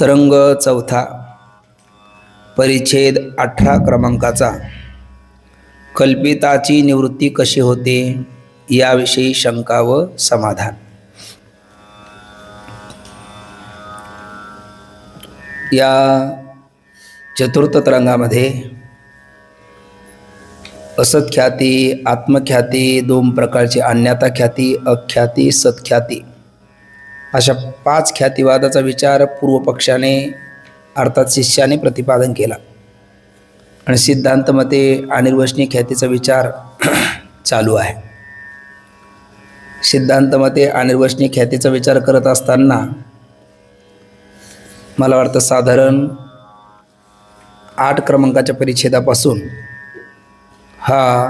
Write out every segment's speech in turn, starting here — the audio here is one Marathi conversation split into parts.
तरंग चौथा, परिच्छेद 18 क्रमांकाचा, कल्पिताची निवृत्ती कशी होते याविषयी शंका व समाधान. या चतुर्थ तरंगामध्ये असत्ख्याती, आत्मख्याती, दोन प्रकारची अन्यथा ख्याती, अख्याती, सत्ख्याती अशा 5 ख्यातिवादाचा विचार पूर्वपक्षाने अर्थात शिष्याने प्रतिपादन केला आणि सिद्धांत मते अनिर्वचनीय ख्यातीचा विचार चालू आहे. सिद्धांत मते अनिर्वचनीय ख्यातीचा विचार करत असताना मला वाटतं साधारण 8 क्रमांकाच्या परिच्छेदापासून हा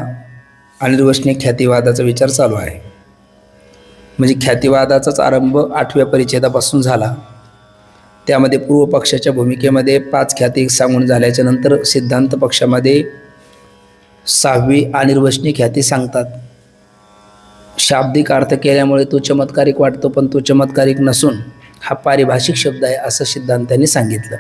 अनिर्वचनीय ख्यातिवादाचा विचार चालू आहे. म्हणजे ख्यातिवादाचाच आरंभ 8व्या परिच्छेदापासून झाला. त्यामध्ये पूर्व पक्षाच्या भूमिकेमध्ये 5 ख्याती सांगून झाल्याच्या नंतर सिद्धांत पक्षामध्ये 6वी अनिर्वचनीय ख्याती सांगतात. शाब्दिक अर्थ केल्यामुळे तो चमत्कारिक वाटतो, पण तो चमत्कारिक नसून हा पारिभाषिक शब्द आहे असं सिद्धांतांनी सांगितलं.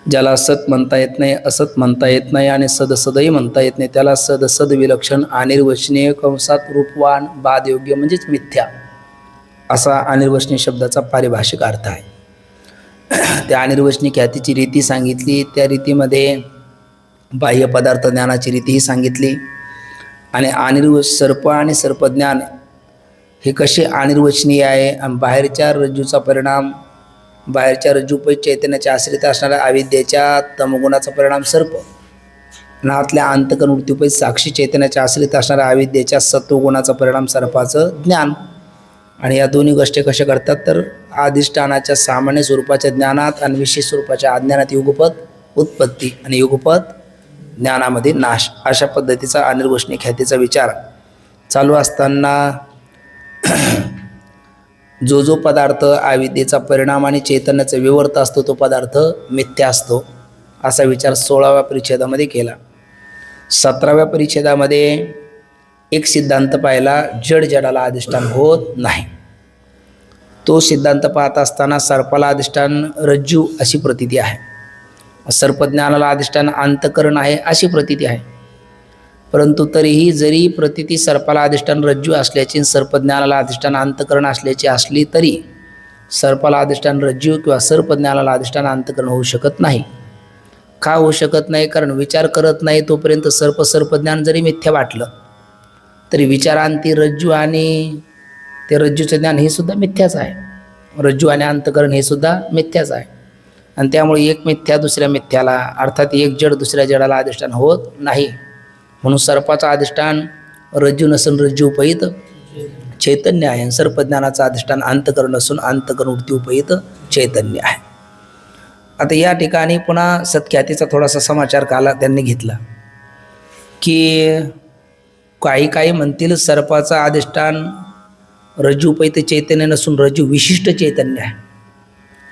ज्याला सत म्हणता येत नाही, असत म्हणता येत नाही आणि सदसदही म्हणता येत नाही, त्याला सदसद विलक्षण अनिर्वचनीय कंसात रूपवान बादयोग्य म्हणजेच मिथ्या असा अनिर्वचनीय शब्दाचा पारिभाषिक अर्थ आहे. त्या अनिर्वचनीय ख्यातीची रीती सांगितली. त्या रीतीमध्ये बाह्य पदार्थ ज्ञानाची रीतीही सांगितली आणि सर्प आणि सर्पज्ञान हे कसे अनिर्वचनीय आहे आणि बाहेरच्या रज्जूचा परिणाम, बाहेरच्या रज्जूपै चैतन्याच्या आश्रित असणाऱ्या अविद्येच्या तमगुणाचा परिणाम सर्प आणि आतल्या अंतकरण वृत्तीपै साक्षी चैतन्याच्या आश्रित असणाऱ्या अविद्येच्या सत्वगुणाचा परिणाम सर्पाचं ज्ञान. आणि या दोन्ही गोष्टी कशा करतात तर अधिष्ठानाच्या सामान्य स्वरूपाच्या ज्ञानात आणि विशेष स्वरूपाच्या अज्ञानात युगपत उत्पत्ती आणि युगपत ज्ञानामध्ये नाश अशा पद्धतीचा अनिर्वचनीय ख्यातीचा विचार चालू असताना जो पदार्थ अविद्येचा परिणाम आणि चैतन्याचा विवर्त असतो तो पदार्थ मिथ्या असतो असा विचार 16व्या परिच्छेदामध्ये केला. 17व्या परिच्छेदामध्ये एक सिद्धांत पाहिला, जड जडाला अधिष्ठान होत नाही. तो सिद्धांत पाहत असताना सर्पाला अधिष्ठान रज्जू अशी प्रतीती आहे, सर्पज्ञानाला अधिष्ठान अंतकरण आहे अशी प्रतीती आहे. परंतु तरीही जरी प्रतीती सर्पाला अधिष्ठान रज्जू असल्याची सर्पज्ञानाला अधिष्ठान अंतकरण असल्याची असली तरी सर्पाला अधिष्ठान रज्जू किंवा सर्पज्ञानाला अधिष्ठान अंतकरण होऊ शकत नाही. का होऊ शकत नाही? कारण विचार करत नाही तोपर्यंत सर्पज्ञान जरी मिथ्या वाटलं तरी विचारांती रज्जू आणि ते रज्जूचं ज्ञान हे सुद्धा मिथ्याच आहे. रज्जू आणि अंतकरण हे सुद्धा मिथ्याच आहे आणि त्यामुळे एक मिथ्या दुसऱ्या मिथ्याला अर्थात एक जड दुसऱ्या जडाला अधिष्ठान होत नाही. म्हणून सर्पाचं अधिष्ठान रज्जू नसून रज्जू उपहित चैतन्य आहे. सर्पज्ञानाचं अधिष्ठान अंतकरण नसून अंतकरण वृत्ती उपहित चैतन्य आहे. आता या ठिकाणी पुन्हा सत्ख्यातीचा थोडासा समाचार काला त्यांनी घेतला की काही म्हणतील सर्पाचं अधिष्ठान रज्जू उपहित चैतन्य नसून रज्जू विशिष्ट चैतन्य आहे.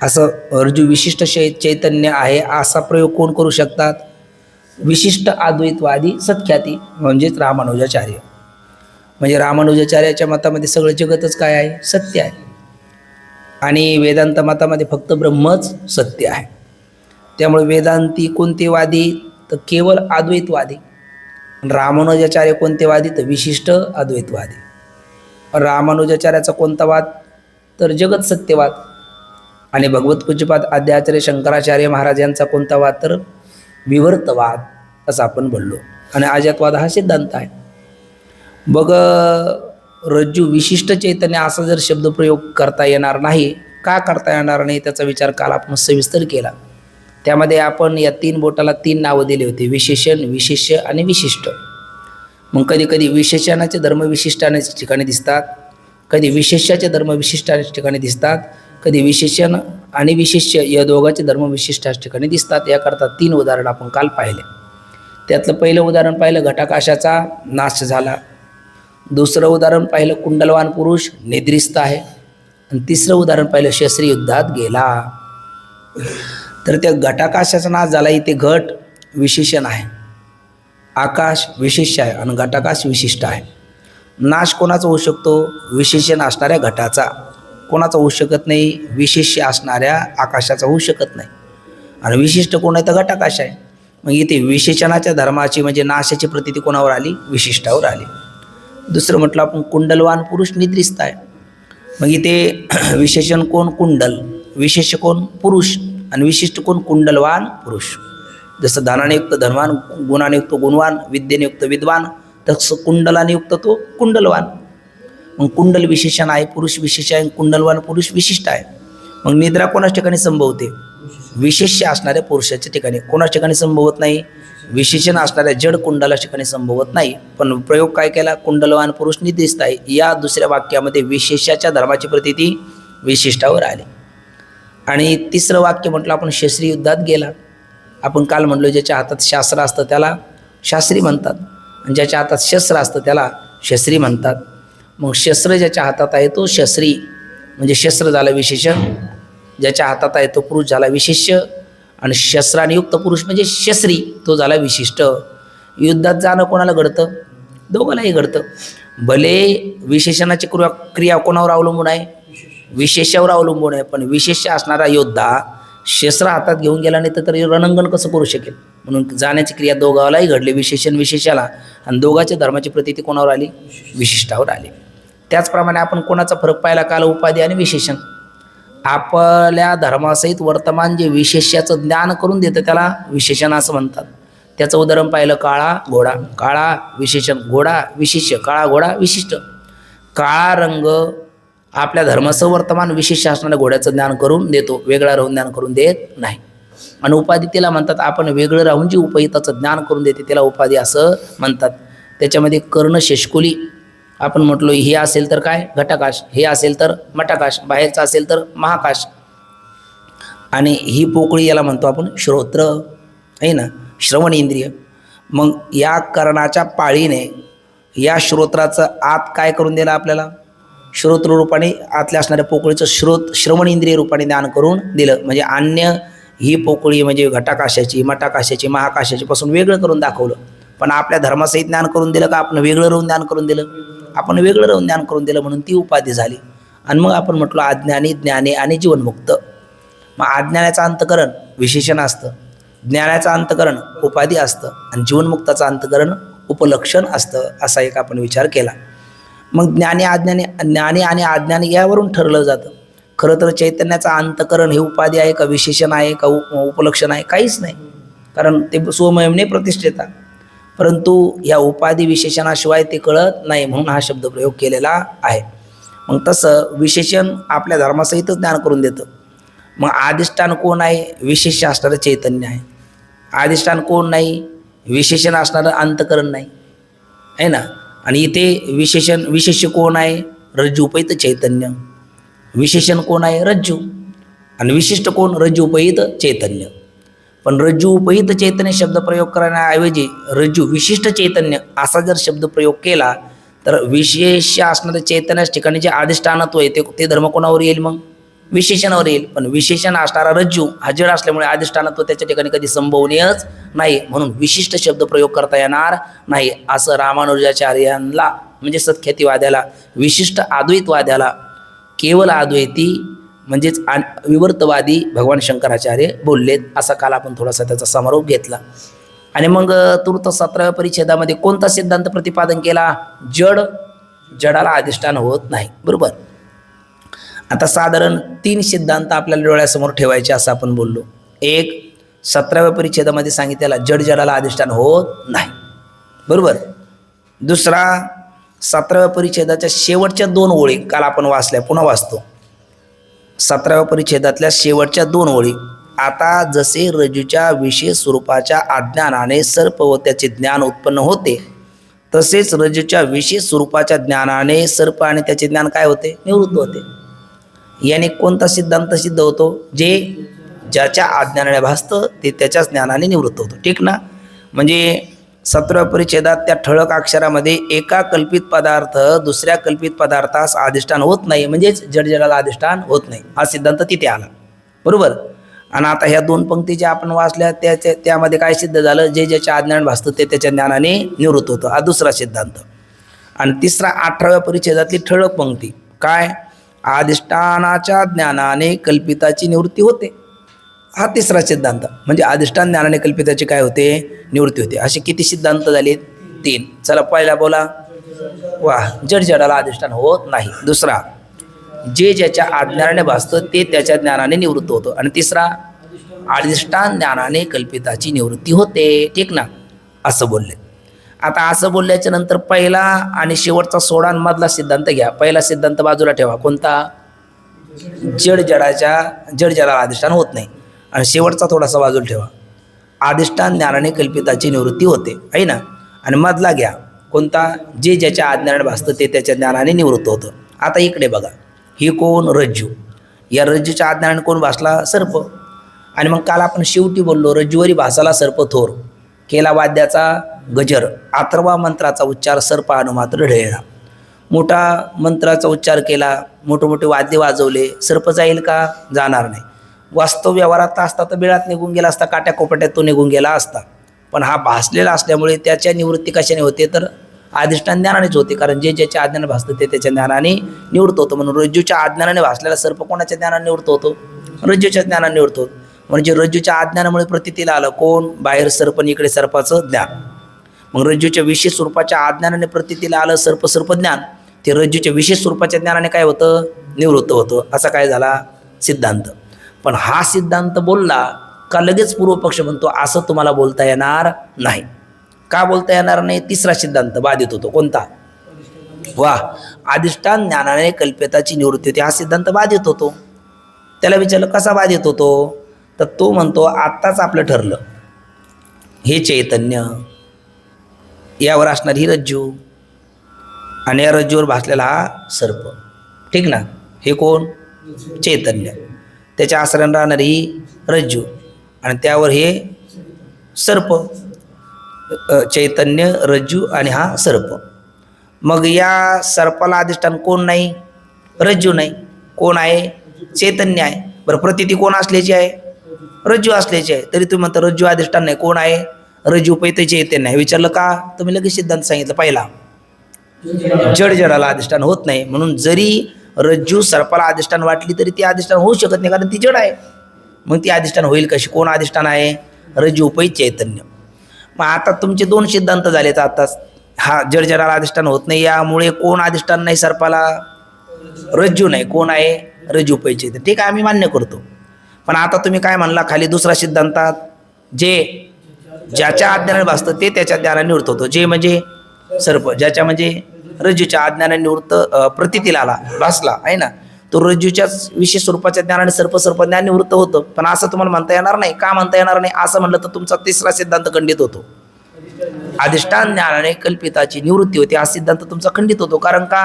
असं रज्जू विशिष्ट चैतन्य आहे असा प्रयोग कोण करू शकतात? विशिष्ट अद्वैतवादी सत्ख्याती म्हणजेच रामानुजाचार्य. म्हणजे रामानुजाचार्याच्या मतामध्ये सगळं जगतच काय आहे? सत्य आहे आणि वेदांत मतामध्ये फक्त ब्रह्मच सत्य आहे. त्यामुळे वेदांती कोणते वादी तर केवळ अद्वैतवादी. रामानुजाचार्य कोणते वादी तर विशिष्ट अद्वैतवादी. रामानुजाचार्याचा कोणता वाद तर जगत सत्यवाद आणि भगवत पूज्यपाद आद्याचार्य शंकराचार्य महाराज यांचा कोणता वाद तर विवर्तवाद असं आपण बोललो. आणि अजातवाद हा सिद्धांत आहे. बघ रज्जू विशिष्ट चैतन्य असा जर शब्दप्रयोग करता येणार नाही. का करता येणार नाही त्याचा विचार काल आपण सविस्तर केला. त्यामध्ये आपण या 3 बोटाला 3 नावं दिली होती, विशेषण, विशेष्य आणि विशिष्ट. मग कधी कधी विशेषणाचे धर्म विशिष्टाच्या ठिकाणी दिसतात, कधी विशेष्याचे धर्म विशिष्टाच्या ठिकाणी दिसतात, कधी विशेषण आणि विशेष्य या दोघांचे धर्म विशिष्टाच्या ठिकाणी दिसतात. याकरता 3 उदाहरण आपण काल पाहिले. त्यातलं पहिलं उदाहरण पाहिलं घटाकाशाचा नाश झाला. दुसरं उदाहरण पाहिलं कुंडलवान पुरुष निद्रिस्त आहे आणि तिसरं उदाहरण पाहिलं शस्त्री युद्धात गेला. तर त्या घटाकाशाचा नाश झाला. इथे घट विशेषण आहे, आकाश विशिष्य आहे आणि घटाकाश विशिष्ट आहे. नाश कोणाचा होऊ शकतो? विशेषण असणाऱ्या घटाचा. कोणाचा होऊ शकत नाही? विशेष्य असणाऱ्या आकाशाचा होऊ शकत नाही. आणि विशिष्ट कोण आहे? तर घटाकाश आहे. मग इथे विशेषणाच्या धर्माची म्हणजे नाशाची प्रतीती कोणावर आली? विशिष्टावर आली. दुसरं म्हटलं आपण कुंडलवान पुरुष निद्रिस्त आहे. मग इथे विशेषण कोण? कुंडल. विशेष कोण? पुरुष. आणि विशिष्ट कोण? कुंडलवान पुरुष. जसं धनाने युक्त धनवान, गुणाने युक्त गुणवान, विद्येने युक्त विद्वान, तसं कुंडलाने युक्त तो कुंडलवान. मग कुंडल विशेषण आहे, पुरुष विशेष आहे, कुंडलवान पुरुष विशिष्ट आहे. मग निद्रा कोणाच ठिकाणी संभवते? विशेष्य असणाऱ्या पुरुषाच्या ठिकाणी. कोणाच्या ठिकाणी संभवत नाही? विशेषण असणाऱ्या जड कुंडला ठिकाणी संभवत नाही. पण प्रयोग काय केला? कुंडलवान पुरुष निद्रिस्त आहे. या दुसऱ्या वाक्यामध्ये विशेषाच्या धर्माची प्रतीती विशिष्टावर आली. आणि तिसरं वाक्य म्हटलं आपण शस्त्री युद्धात गेला. आपण काल म्हणलो ज्याच्या हातात शास्त्र असतं त्याला शास्त्री म्हणतात, आणि ज्याच्या हातात शस्त्र असतं त्याला शस्त्री म्हणतात. मग शस्त्र ज्याच्या हातात आहे तो शस्त्री म्हणजे शस्त्र झाला विशेषण, ज्याच्या हातात आहे तो पुरुष झाला विशेष्य, आणि शस्त्राने युक्त पुरुष म्हणजे शस्त्री तो झाला विशिष्ट. युद्धात जाणं कोणाला घडतं? दोघांनाही घडतं. भले विशेषणाची क्रिया कोणावर अवलंबून आहे? विशेषावर अवलंबून आहे. पण विशेष असणारा योद्धा शस्त्र हातात घेऊन गेला नाही तर रणंगण कसं करू शकेल? म्हणून जाण्याची क्रिया दोघालाही घडली, विशेषण विशेषाला, आणि दोघांच्या धर्माची प्रतीती कोणावर आली? विशिष्टावर आली. त्याचप्रमाणे आपण कोणाचा फरक पाहिला काल? उपाधी आणि विशेषण. आपल्या धर्मासहित वर्तमान जे विशेष्याचं ज्ञान करून देतं त्याला विशेषण असं म्हणतात. त्याचं उदाहरण पाहिलं काळा घोडा. काळा विशेषण, घोडा विशिष्य, काळा घोडा विशिष्ट. काळा रंग आपल्या धर्मासह वर्तमान विशेष असणाऱ्या घोड्याचं ज्ञान करून देतो, वेगळा राहून ज्ञान करून देत नाही. आणि उपाधी तिला म्हणतात आपण वेगळं राहून जी उपहिताचं ज्ञान करून देते त्याला उपाधी असं म्हणतात. त्याच्यामध्ये कर्ण शेषकुली आपण म्हटलो हे असेल तर काय? घटाकाश. हे असेल तर मटाकाश. बाहेरचं असेल तर महाकाश. आणि ही पोकळी याला म्हणतो आपण श्रोत्र आहे ना, श्रवण इंद्रिय. मग या कर्णाच्या पाळीने या श्रोत्राचं आत काय करून दिलं आपल्याला? श्रोत्र रूपाने आतल्या असणाऱ्या पोकळीचं श्रवण इंद्रिय रूपाने ज्ञान करून दिलं. म्हणजे अन्य ही पोकळी म्हणजे घटाकाशाची, मटाकाशाची, महाकाशाची पासून वेगळं करून दाखवलं. पण आपल्या धर्मासहित ज्ञान करून दिलं का? आपण वेगळं राहून ज्ञान करून दिलं. आपण वेगळं राहून ज्ञान करून दिलं म्हणून ती उपाधी झाली. आणि मग आपण म्हटलो अज्ञानी, ज्ञानी आणि जीवनमुक्त. मग अज्ञानाचं अंतकरण विशेषण असतं, ज्ञानाचं अंतकरण उपाधी असतं, आणि जीवनमुक्ताचं अंतकरण उपलक्षण असतं. असा एक आपण विचार केला. मग ज्ञानी आणि अज्ञानी यावरून ठरलं जातं. खरं तर चैतन्याचं अंतकरण हे उपाधी आहे का, विशेषण आहे का, उपलक्षण आहे? काहीच नाही. कारण ते स्वमयमने प्रतिष्ठित. परंतु या उपाधी विशेषणाशिवाय ते कळत नाही म्हणून हा शब्दप्रयोग केलेला आहे. मग तसं विशेषण आपल्या धर्मासहितच ज्ञान करून देतं. मग अधिष्ठान कोण आहे? विशेष असणारं चैतन्य आहे. अधिष्ठान कोण नाही? विशेषण असणारं अंतकरण नाही आहे ना. आणि इथे विशेष्य कोण आहे? रज्जू उपहित चैतन्य. विशेषण कोण आहे? रज्जू. आणि विशिष्ट कोण? रज्जू उपहित चैतन्य. पण रज्जू उपहित चैतन्य शब्द प्रयोग करण्याऐवजी रज्जू विशिष्ट चैतन्य असा जर शब्द प्रयोग केला तर विशेष असणाऱ्या चैतन्याच्या ठिकाणी जे अधिष्ठानत्व आहे ते धर्म कोणावर येईल? मग विशेषणावर येईल. पण विशेषण असणारा रज्जू हा जड असल्यामुळे अधिष्ठानत्व त्याच्या ठिकाणी कधी संभवनीयच नाही. म्हणून विशिष्ट शब्द प्रयोग करता येणार नाही असं रामानुजाचार्यांना म्हणजे सत्ख्यातीवाद्याला, विशिष्ट अद्वैतवाद्याला, केवळ अद्वैती म्हणजेच विवर्तवादी भगवान शंकराचार्य बोललेत. असा काल आपण थोडासा त्याचा समारोप घेतला. आणि मग तूर्त 17व्या परिच्छेदामध्ये कोणता सिद्धांत प्रतिपादन केला? जडाला अधिष्ठान होत नाही. बरोबर. आता साधारण 3 सिद्धांत आपल्याला डोळ्यासमोर ठेवायचे असं आपण बोललो. एक 17व्या परिच्छेदामध्ये सांगितलेला जडाला अधिष्ठान होत नाही. बरोबर. दुसरा 17व्या परिच्छेदाच्या शेवटच्या 2 ओळी काल आपण वाचल्या, पुन्हा वाचतो. 17व्या परिच्छेदातल्या शेवटच्या 2 ओळी. आता जसे रज्जूच्या विशेष स्वरूपाच्या अज्ञानाने सर्प व त्याचे ज्ञान उत्पन्न होते तसेच रज्जूच्या विशेष स्वरूपाच्या ज्ञानाने सर्प आणि त्याचे ज्ञान काय होते? निवृत्त होते. याने कोणता सिद्धांत सिद्ध होतो? जे ज्याच्या अज्ञानाने भासतं ते त्याच्याच ज्ञानाने निवृत्त होतं. ठीक ना. म्हणजे 17व्या परिच्छेदात त्या ठळक अक्षरामध्ये एका कल्पित पदार्थ दुसऱ्या कल्पित पदार्थास अधिष्ठान होत नाही, म्हणजेच जडाला अधिष्ठान होत नाही हा सिद्धांत तिथे आला. बरोबर. आणि आता ह्या 2 पंक्ती ज्या आपण वाचल्या त्यामध्ये काय सिद्ध झालं? जे ज्याच्या अज्ञानाने भासतं ते त्याच्या ज्ञानाने निवृत्त होतं. हा दुसरा सिद्धांत. आणि तिसरा 18व्या परिच्छेदातली ठळक पंक्ती काय? अधिष्ठानाच्या ज्ञानाने कल्पिताची निवृत्ती होते. हा तिसरा सिद्धांत. म्हणजे अधिष्ठान ज्ञानाने कल्पिताची काय होते? निवृत्ती होते. असे किती सिद्धांत झाले? 3. चला पहिला बोला. वा, जड जडाला अधिष्ठान होत नाही. दुसरा, जे ज्याच्या अज्ञानाने भासतं ते त्याच्या ज्ञानाने निवृत्त होतं. आणि तिसरा, अधिष्ठान ज्ञानाने कल्पिताची निवृत्ती होते. ठीक ना? असं बोलले. आता असं बोलल्याच्या नंतर पहिला आणि शेवटचा सोडा आणि मधला सिद्धांत घ्या. पहिला सिद्धांत बाजूला ठेवा. कोणता? जड जडाला अधिष्ठान होत नाही. आणि शेवटचा थोडासा बाजूला ठेवा. अधिष्ठान ज्ञानाने कल्पिताची निवृत्ती होते, आहे ना? आणि मधला घ्या. कोणता? जे ज्याच्या अज्ञानाने भासतं ते त्याच्या ज्ञानाने निवृत्त होतं. आता इकडे बघा. ही कोण? रज्जू. या रज्जूच्या अज्ञानाने कोण भासला? सर्प. आणि मग काल आपण शेवटी बोललो, रज्जूवरी भासाला सर्प थोर, केला वाद्याचा गजर, अथर्वा मंत्राचा उच्चार सर्प अनुमात्र ढळला. मोठा मंत्राचा उच्चार केला, मोठे मोठे वाद्य वाजवले, सर्प जाईल का? जाणार नाही. वास्तव व्यवहारात असता तर बिळात निघून गेला असता, काट्या कोपट्यात तो निघून गेला असता. पण हा भासलेला असल्यामुळे त्याच्या निवृत्ती कशाने होते? तर अधिष्ठान ज्ञानानेच होते. कारण जे ज्याच्या अज्ञानाने भासतं ते त्याच्या ज्ञानाने निवृत्त होतं. म्हणून रज्जूच्या अज्ञानाने भासलेला सर्प कोणाच्या ज्ञानाने निवृत्त होतो? रज्जूच्या ज्ञानाने निवृत्त होतो. म्हणजे रज्जूच्या अज्ञानामुळे प्रतीतीला आलं कोण? बाहेर सर्प आणि इकडे सर्पाचं ज्ञान. मग रज्जूच्या विशेष स्वरूपाच्या अज्ञानाने प्रतीतीला आलं सर्प ज्ञान. ते रज्जूच्या विशेष स्वरूपाच्या ज्ञानाने काय होतं? निवृत्त होतं. असा काय झाला? सिद्धांत. पण हा सिद्धांत बोलला का लगेच पूर्वपक्ष म्हणतो असं तुम्हाला बोलता येणार नाही. का बोलता येणार नाही? तिसरा सिद्धांत बाधित होतो. कोणता? वा, अधिष्ठान ज्ञानाने कल्पिताची निवृत्ती होते. हा सिद्धांत बाधित होतो. त्याला विचारलं कसा बाधित होतो? तर तो म्हणतो आत्ताच आपलं ठरलं, हे चैतन्य, यावर असणारी ही रज्जू आणि या रज्जूवर भासलेला हा सर्प. ठीक ना? हे कोण? चैतन्य. त्याच्या आश्रयाने राहणारी ही रज्जू आणि त्यावर हे सर्प. चैतन्य, रज्जू आणि हा सर्प. मग या सर्पाला अधिष्ठान कोण नाही? रज्जू नाही. कोण आहे? चैतन्य आहे. बरं, प्रतीती कोण असल्याची आहे? रज्जू असल्याची आहे. तरी तुम्ही म्हणता रज्जू अधिष्ठान नाही. कोण आहे? रज्जू पैते चैतन्य आहे. विचारलं का? तुम्ही लगेच सिद्धांत सांगितलं. पहिला, जड जडाला अधिष्ठान होत नाही. म्हणून जरी रज्जू सर्पाला अधिष्ठान वाटली तरी ती अधिष्ठान होऊ शकत नाही, कारण ती जड आहे. मग ती अधिष्ठान होईल कशी? कोण अधिष्ठान आहे? रज्जू पै चैतन्य. मग आता तुमचे 2 सिद्धांत झालेत आताच. हा जड जडाला अधिष्ठान होत नाही, यामुळे कोण अधिष्ठान नाही सर्पाला? रज्जू नाही. कोण आहे? रज्जू पै चैतन्य. ठीक आहे, आम्ही मान्य करतो. पण आता तुम्ही काय म्हणला खाली दुसरा सिद्धांतात? जे ज्याच्या अज्ञानाने भासतं ते त्याच्या ज्ञानाने निवृत्त होतं. जे म्हणजे सर्प. ज्याच्या म्हणजे रज्जूच्या अज्ञानाने निवृत्त प्रतीतीला आला, भासला, आहे ना? तो रज्जूच्याच विशेष स्वरूपाच्या ज्ञानाने सर्प ज्ञान निवृत्त होतं. पण असं तुम्हाला म्हणता येणार नाही. का म्हणता येणार नाही? असं म्हणलं तर तुमचा तिसरा सिद्धांत खंडित होतो. अधिष्ठान ज्ञानाने कल्पिताची निवृत्ती होते हा सिद्धांत तुमचा खंडित होतो. कारण का?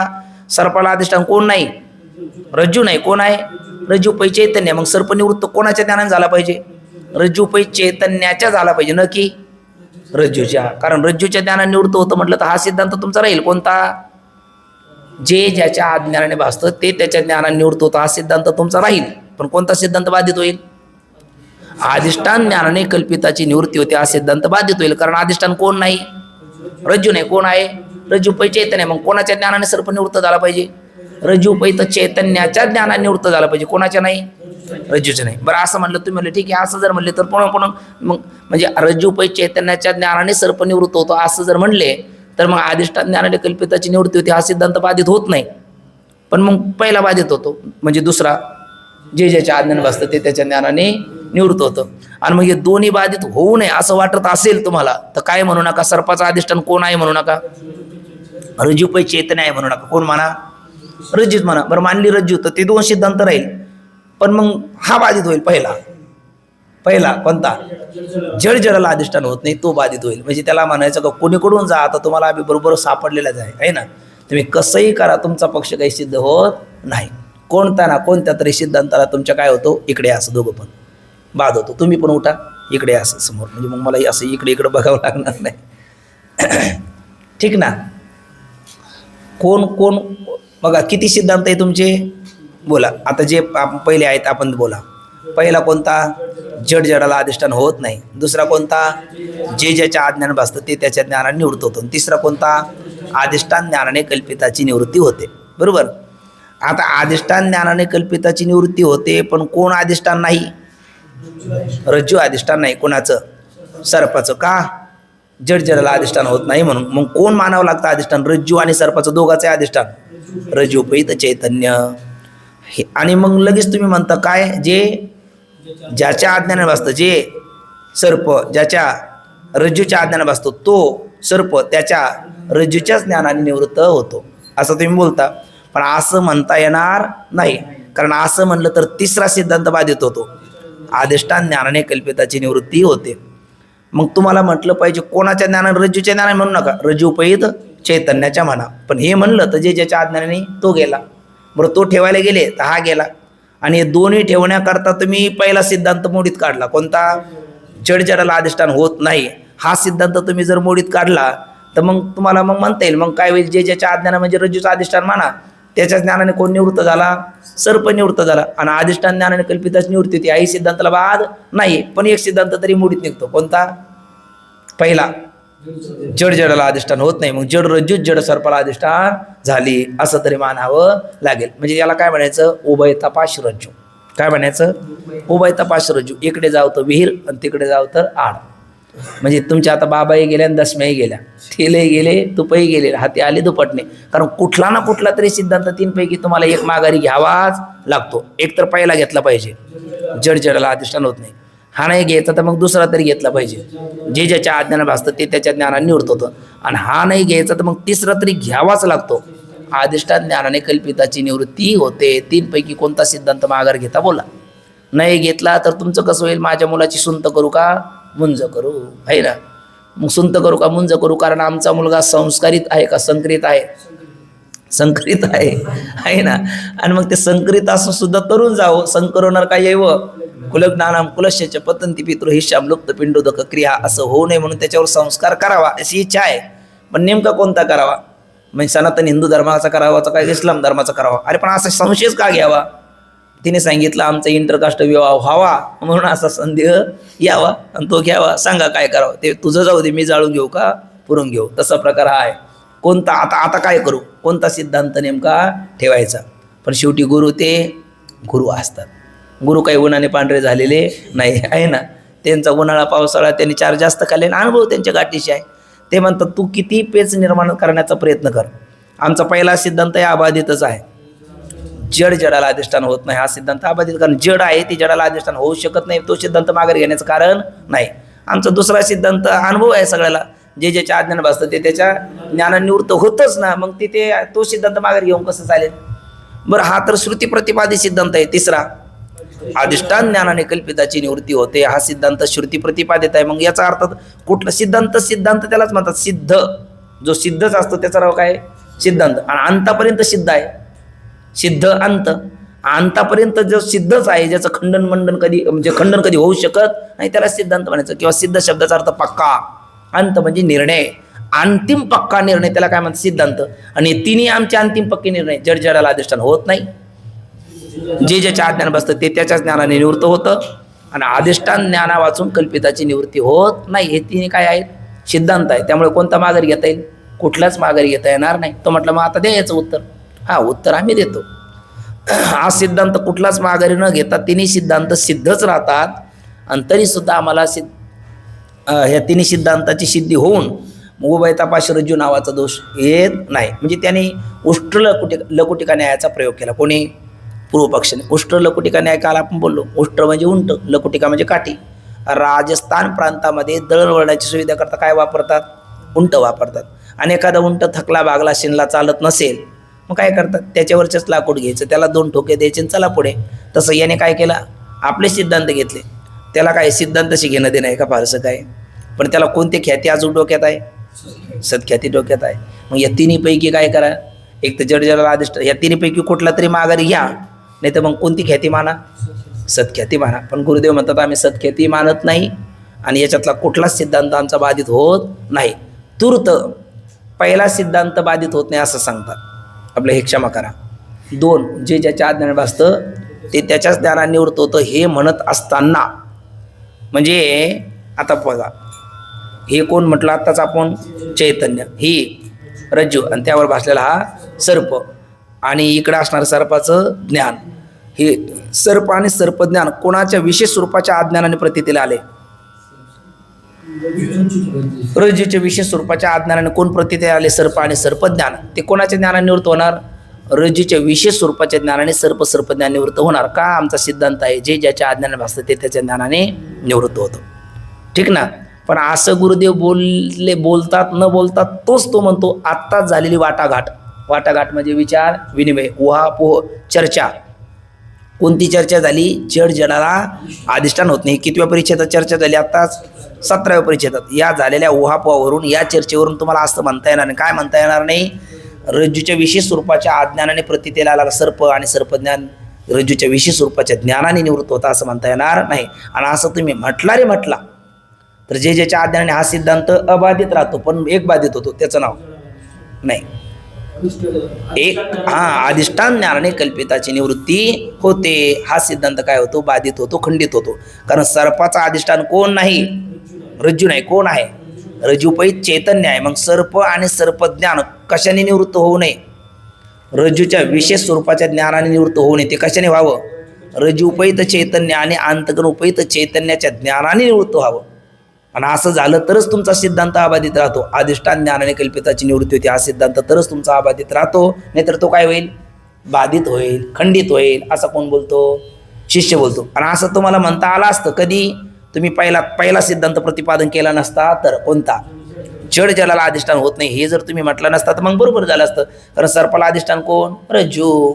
सर्पाला अधिष्ठान कोण नाही? रज्जू नाही. कोण आहे? रज्जू पै चैतन्य. मग सर्प निवृत्त कोणाच्या ज्ञानाने झाला पाहिजे? रज्जू पै चैतन्याच्या झाला पाहिजे, न की रज्जूच्या. कारण रज्जूच्या ज्ञानाने निवृत्त होतं म्हटलं तर हा सिद्धांत तुमचा राहील. कोणता? जे ज्याच्या अज्ञानाने भासतं ते त्याच्या ज्ञानाने निवृत्त होतं हा सिद्धांत तुमचा राहील. पण कोणता सिद्धांत बाधित होईल? अधिष्ठान ज्ञानाने कल्पिताची निवृत्ती होते हा सिद्धांत बाधित होईल. कारण अधिष्ठान कोण नाही? रज्जू नाही. कोण आहे? रज्जू पै चैतन्य. मग कोणाच्या ज्ञानाने सर्प निवृत्त झाला पाहिजे? रज्जू पै तर चैतन्याच्या ज्ञानाने निवृत्त झाला पाहिजे. कोणाच्या नाही? रज्जूचं नाही. बरं, असं म्हणलं तुम्ही म्हणले ठीक आहे. असं जर म्हणले तर पुन्हा मग म्हणजे रज्जू पै चैतन्याच्या ज्ञानाने सर्प निवृत्त होतो असं जर म्हणले तर मग अधिष्ठान ज्ञानाने कल्पिताची निवृत्ती होती हा सिद्धांत बाधित होत नाही. पण मग पहिला बाधित होतो. म्हणजे दुसरा, जे ज्याच्या अज्ञान भासतं ते त्याच्या ज्ञानाने निवृत्त होतं. आणि मग हे दोन्ही बाधित होऊ नये असं वाटत असेल तुम्हाला तर काय म्हणू नका? सर्पाचं अधिष्ठान कोण आहे म्हणू नका, रज्जू पै चैतन्य आहे म्हणू नका. कोण म्हणा? रज्जूच म्हणा. बरं, मानली रज्जू तर ते 2 सिद्धांत राहील. पण मग हा बाधित होईल. पहिला कोणता? जड जडाला अधिष्ठान होत नाही तो बाधित होईल. म्हणजे त्याला म्हणायचं का कोणीकडून जा, आता तुम्हाला आम्ही बरोबर सापडलेलाच आहे ना? तुम्ही कसंही करा तुमचा पक्ष काही सिद्ध होत नाही. कोणता ना कोणत्या तरी सिद्धांताला तुमच्या काय होतो? इकडे असं दोघं पण बाद होतो. तुम्ही पण उठा इकडे असं समोर, म्हणजे मग मला असं इकडे बघावं लागणार नाही. ठीक ना? कोण बघा किती सिद्धांत आहे तुमचे? बोला आता. जे पहिले आहेत आपण बोला. पहिला कोणता? जड जडाला अधिष्ठान होत नाही. दुसरा कोणता? जे ज्याच्या अज्ञान भासतं ते त्याच्या ज्ञानाने निवृत्त होतं. तिसरा कोणता? अधिष्ठान ज्ञानाने कल्पिताची निवृत्ती होते. बरोबर. आता अधिष्ठान ज्ञानाने कल्पिताची निवृत्ती होते, पण कोण अधिष्ठान नाही? रज्जू अधिष्ठान नाही. कोणाचं? सर्पाचं. का? जड जडाला अधिष्ठान होत नाही म्हणून. मग कोण मानावं लागतं अधिष्ठान? रज्जू आणि सर्पाचं दोघांचं अधिष्ठान रज्जूपैत चैतन्य. आणि मग लगेच तुम्ही म्हणता काय? जे ज्याच्या आज्ञाने बसतं, जे सर्प ज्याच्या रज्जूच्या आज्ञाने बसतो, तो सर्प त्याच्या रज्जूच्याच ज्ञानाने निवृत्त होतो असं तुम्ही बोलता. पण असं म्हणता येणार नाही, कारण असं म्हणलं तर तिसरा सिद्धांत बाधित होतो. अधिष्ठान ज्ञानाने कल्पिताची निवृत्ती होते. मग तुम्हाला म्हटलं पाहिजे कोणाच्या ज्ञानाने? रज्जूच्या ज्ञानाने म्हणू नका, रज्जूपैत चैतन्याच्या म्हणा. पण हे म्हणलं तर जे ज्याच्या आज्ञाने तो गेला. बरं, तो ठेवायला गेले तर हा गेला. आणि हे दोन्ही ठेवण्याकरता तुम्ही पहिला सिद्धांत मोडीत काढला. कोणता? जड जडाला अधिष्ठान होत नाही हा सिद्धांत तुम्ही जर मोडीत काढला तर मग तुम्हाला मग म्हणता येईल, मग काय होईल? जे ज्याच्या आज्ञाने म्हणजे रज्जूचं अधिष्ठान म्हणा, त्याच्या ज्ञानाने कोण निवृत्त झाला? सर्प निवृत्त झाला. आणि अधिष्ठान ज्ञानाने कल्पिताची निवृत्ती होती. आई सिद्धांताला बाद नाही, पण एक सिद्धांत तरी मोडीत निघतो. कोणता? पहिला, जड जडाला अधिष्ठान होत नाही. मग जड रज्जू जड सर्पाला अधिष्ठान झाली असं तरी मानावं लागेल. म्हणजे याला काय म्हणायचं? उभय तपाश रज्जू. काय म्हणायचं? उभय तपाश रज्जू. इकडे जाव तर विहीर आणि तिकडे जाव तर आड. म्हणजे तुमच्या आता बाबाही गेल्या आणि दशम्याही गेल्या, ठेलेही गेले, तुपही गेले, हाती आले दुपटणे. कारण कुठला ना कुठला तरी सिद्धांत तीनपैकी तुम्हाला एक माघारी घ्यावाच लागतो. एक तर पहिला घेतला पाहिजे, जड जडाला अधिष्ठान होत नाही. हा नाही घ्यायचा तर मग दुसरा तरी घेतला पाहिजे, जे ज्याच्या आज्ञाने भासतं ते त्याच्या ज्ञानाने निवृत्त होतं. आणि हा नाही घ्यायचा तर मग तिसरा तरी घ्यावाच लागतो. अधिष्ठान ज्ञानाने कल्पिताची निवृत्ती होते. तीनपैकी कोणता सिद्धांत माघार घेता? बोला. नाही घेतला तर तुमचं कसं होईल? माझ्या मुलाची सुंत करू का मुंज करू, आहे ना? मग सुंत करू का मुंज करू? कारण आमचा मुलगा संस्कारित आहे का संकरित आहे? संकरित आहे ना. आणि मग ते संकरित असून सुद्धा तरुण जावं. संकरोनर काय येव कुलज्ञानाम कुलश्च पतंती पितृ हिश्याम लुप्त पिंडोदक क्रिया असं होऊ नये म्हणून त्याच्यावर संस्कार करावा अशी इच्छा आहे. पण नेमका कोणता करावा? म्हणजे सनातन हिंदू धर्माचा करावा का इस्लाम धर्माचा करावा? अरे पण असा संशयच का घ्यावा? तिने सांगितलं आमचा इंटरकास्ट विवाह व्हावा म्हणून असा संदेह यावा आणि तो घ्यावा. सांगा काय करावं? ते तुझं जाऊ दे, मी जाळून घेऊ का पुरून घेऊ? तसा प्रकार हा आहे. कोणता? आता काय करू? कोणता सिद्धांत नेमका ठेवायचा? पण शेवटी गुरु ते गुरु असतात. गुरु काही उन्हाने पांढरे झालेले नाही, आहे ना. त्यांचा उन्हाळा पावसाळा त्यांनी चार जास्त खाल्ले, अनुभव त्यांच्या गाठीशी आहे. ते म्हणतात तू किती पेच निर्माण करण्याचा प्रयत्न कर, आमचा पहिला सिद्धांत या अबाधितच आहे. जड जडाला अधिष्ठान होत नाही हा सिद्धांत अबाधित. कारण जड आहे ती जडाला अधिष्ठान होऊ शकत नाही, तो सिद्धांत माघार घेण्याचं कारण नाही. आमचा दुसरा सिद्धांत अनुभव आहे सगळ्याला, जे ज्याच्या आज्ञाने भासतं ते त्याच्या ज्ञानाने निवृत्त होतच ना. मग तिथे तो सिद्धांत माघार घेऊन कसं चालेल? बरं, हा तर श्रुती प्रतिपादित सिद्धांत आहे. तिसरा, अधिष्ठान ज्ञानाने कल्पिताची निवृत्ती होते हा सिद्धांत श्रुती प्रतिपादित आहे. मग याचा अर्थ कुठला सिद्धांत? सिद्धांत त्यालाच म्हणतात सिद्ध. जो सिद्धच असतो त्याचा नाव काय? सिद्धांत. आणि अंतापर्यंत सिद्ध आहे. सिद्ध अंत. अंतापर्यंत जो सिद्धच आहे, ज्याचं खंडन मंडन कधी म्हणजे खंडन कधी होऊ शकत नाही, त्याला सिद्धांत म्हणायचं. किंवा सिद्ध शब्दाचा अर्थ पक्का. अंत म्हणजे निर्णय, अंतिम पक्का निर्णय, त्याला काय म्हणतात? सिद्धांत. आणि तिन्ही आमचे अंतिम पक्के निर्णय. जड जडाला अधिष्ठान होत नाही, जे ज्याच्या ज्ञान बसतं ते त्याच्याच ज्ञानाने निवृत्त होतं. आणि अधिष्ठान ज्ञाना वाचून कल्पिताची निवृत्ती होत नाही. हे तिन्ही काय आहेत? सिद्धांत आहे. त्यामुळे कोणता माघारी घेता येईल? कुठलाच माघारी घेता येणार नाही. तो म्हटलं मग आता द्या याचं उत्तर. हा, उत्तर आम्ही देतो. हा सिद्धांत कुठलाच माघारी न घेता तिन्ही सिद्धांत सिद्धच राहतात. आणि तरीसुद्धा आम्हाला ह्या तिन्ही सिद्धांताची सिद्धी होऊन उभय तपाश रज्जू नावाचा दोष येत नाही. म्हणजे त्याने उष्ट्र लकुटिका न्यायाचा प्रयोग केला. कोणी? पूर्व पक्षाने. उष्ट्र लकुटिका न्याय काल आपण बोललो. उष्ट्र म्हणजे उंट, लकुटिका म्हणजे काठी. राजस्थान प्रांतामध्ये दळणवळणाची सुविधा करता काय वापरतात? उंट वापरतात. आणि एखादा उंट थकला भागला शिनला चालत नसेल मग काय करतात? त्याच्यावरचेच लाकूड घ्यायचं, त्याला 2 ठोके द्यायचे आणि चला पुढे. तसं याने काय केलं? आपले सिद्धांत घेतले. त्याला काय सिद्धांताशी घेणं देणं आहे का फारसं काय? पण त्याला कोणती ख्याती अजून डोक्यात आहे? सत्ख्याती डोक्यात आहे. मग या तिन्हीपैकी काय करा? एक तर जड जडाला अधिष्ठान, या तिन्हीपैकी कुठला तरी माघारी घ्या, नाही तर मग कोणती ख्याती माना? सत्ख्याती माना. पण गुरुदेव म्हणतात आम्ही सत्ख्याती मानत नाही आणि याच्यातला कुठलाच सिद्धांत आमचा बाधित होत नाही. तूर्त पहिला सिद्धांत बाधित होत नाही असं सांगतात. आपलं हे क्षमा करा. 2, जे ज्याच्या ज्ञानाने भासतं ते त्याच्याच ज्ञानाने निवृत्त होतं हे म्हणत असताना, म्हणजे आता बघा हे कोण म्हटलं आत्ताच आपण? चैतन्य. ही रज्जू आणि त्यावर भासलेला हा सर्प. आणि इकडं असणार सर्पाचं ज्ञान. हे सर्प आणि सर्पज्ञान कोणाच्या विशेष स्वरूपाच्या अज्ञानाने प्रतीतीला आले? रज्जूच्या विशेष स्वरूपाच्या अज्ञानाने कोण प्रतीतीला आले? सर्प आणि सर्पज्ञान. ते कोणाच्या ज्ञानाने निवृत्त होणार? रज्जूच्या विशेष स्वरूपाच्या ज्ञानाने सर्पज्ञान निवृत्त होणार. का? आमचा सिद्धांत आहे जे ज्याच्या अज्ञानाने भासतं ते त्याच्या ज्ञानाने निवृत्त होतं. ठीक ना? पण असं गुरुदेव बोलतात न बोलतात तोच तो म्हणतो आत्ताच झालेली वाटाघाट. वाटाघाट म्हणजे विचार विनिमय, उहापोह, चर्चा. कोणती चर्चा झाली? जड जडाला अधिष्ठान होत नाही. कितव्या परिच्छेदात चर्चा झाली? आत्ताच 17व्या परिच्छेदात. या झालेल्या उहापोहावरून, या चर्चेवरून तुम्हाला असं म्हणता येणार नाही. काय म्हणता येणार नाही? रज्जूच्या विशेष स्वरूपाच्या अज्ञानाने प्रतीतीला आला सर्प आणि सर्पज्ञान रज्जूच्या विशेष स्वरूपाच्या ज्ञानाने निवृत्त होता असं म्हणता येणार नाही. आणि असं तुम्ही म्हटला तर जे ज्याच्या अज्ञानाने हा सिद्धांत अबाधित राहतो, पण एक बाधित होतो, त्याचं नाव नाही. एक अधिष्ठान ज्ञानाने कल्पिताची निवृत्ती होते. हा सिद्धांत काय होतो? बाधित होतो, खंडित होतो. कारण सर्पाचा अधिष्ठान कोण नाही? रज्जू नाही. कोण आहे? रज्जूपैत चैतन्य आहे. मग सर्प आणि सर्पज्ञान कशाने निवृत्त होऊ नये? रज्जूच्या विशेष स्वरूपाच्या ज्ञानाने निवृत्त होऊ नये. ते कशाने व्हावं? रज्जूपैत चैतन्य आणि अंतकरण उपैत चैतन्याच्या ज्ञानाने निवृत्त व्हावं. आणि असं झालं तरच तुमचा सिद्धांत अबाधित राहतो. अधिष्ठान ज्ञानाने कल्पिताची निवृत्ती होती हा सिद्धांत तरच तुमचा अबाधित राहतो. नाहीतर तो काय होईल? बाधित होईल, खंडित होईल. असं कोण बोलतो? शिष्य बोलतो. आणि असं तुम्हाला म्हणता आलं असतं कधी? तुम्ही पहिला सिद्धांत प्रतिपादन केला नसता तर. कोणता? जड जलाला अधिष्ठान होत नाही हे जर तुम्ही म्हटलं नसता तर मग बरोबर झालं असतं. कारण सर्पाला अधिष्ठान कोण? रज्जू.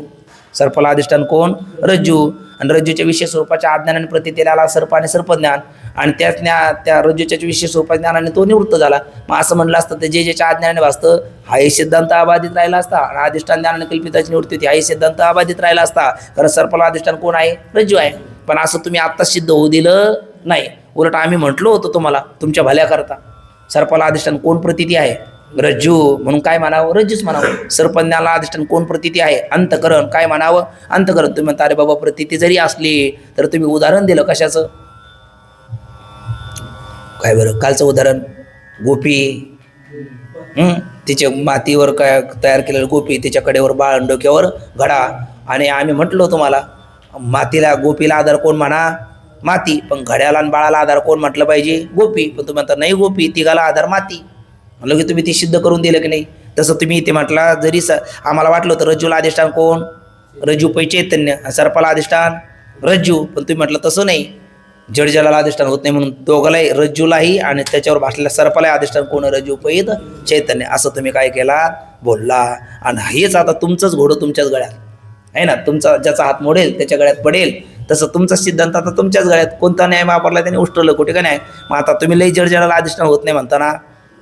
सर्पाला अधिष्ठान कोण? रज्जू. आणि रज्जूच्या विशेष स्वरूपाच्या अज्ञानाने प्रतीतीला आला सर्प आणि सर्पज्ञान. आणि त्या रज्जूच्या विशेष स्वरूपाच्या ज्ञानाने तो निवृत्त झाला. मग असं म्हणलं असतं तर जे ज्याच्या अज्ञानाने भासतं हाही सिद्धांत अबाधित राहिला असता. आणि अधिष्ठान ज्ञानाने कल्पिताची निवृत्ती होती हाही सिद्धांत अबाधित राहिला असता. कारण सर्पाला अधिष्ठान कोण आहे? रज्जू आहे. पण असं तुम्ही आत्ता सिद्ध होऊ दिलं नाही. उलट आम्ही म्हटलो होतो तुम्हाला तुमच्या भल्याकरता सर्पाला अधिष्ठान कोण प्रतीती आहे? रज्जू. म्हणून काय म्हणावं? रज्जूच म्हणावं. सर्पज्ञानाला अधिष्ठान कोण प्रतीती आहे? अंतकरण. काय म्हणावं? अंतकरण. तुम्ही म्हणता अरे बाबा प्रतीती जरी असली तर तुम्ही उदाहरण दिलं कशाचं? काय बरं? कालचं उदाहरण गोपी. तिच्या मातीवर काय तयार केलेलं गोपी, तिच्या कडेवर बाळ, डोक्यावर घडा. आणि आम्ही म्हटलो तुम्हाला मातीला गोपीला आधार कोण म्हणा? माती. पण घड्याला आणि बाळाला आधार कोण म्हटलं पाहिजे? गोपी. पण तुम्ही म्हणता नाही गोपी, तिघाला आधार माती. लगे तुम्ही ती सिद्ध करून दिलं की नाही? तसं तुम्ही इथे म्हटला जरी आम्हाला वाटलं होतं रज्जूला अधिष्ठान कोण? रज्जूपै चैतन्य. सर्पाला अधिष्ठान रज्जू. पण तुम्ही म्हटलं तसं नाही, जडजलाला अधिष्ठान होत नाही. म्हणून दोघालाही रज्जूलाही आणि त्याच्यावर भासलेल्या सर्पालाही अधिष्ठान कोण? रज्जूपैत चैतन्य. असं तुम्ही काय केला? बोलला. आणि हेच आता तुमचंच घोडं तुमच्याच गळ्यात आहे ना. तुमचा ज्याचा हात मोडेल त्याच्या गळ्यात पडेल. तसं तुमचा सिद्धांत आता तुमच्याच गळ्यात. कोणता न्याय वापरला त्याने उष्टलं कुठे का नाही. मग आता तुम्ही लई जडजलाला अधिष्ठान होत नाही म्हणताना,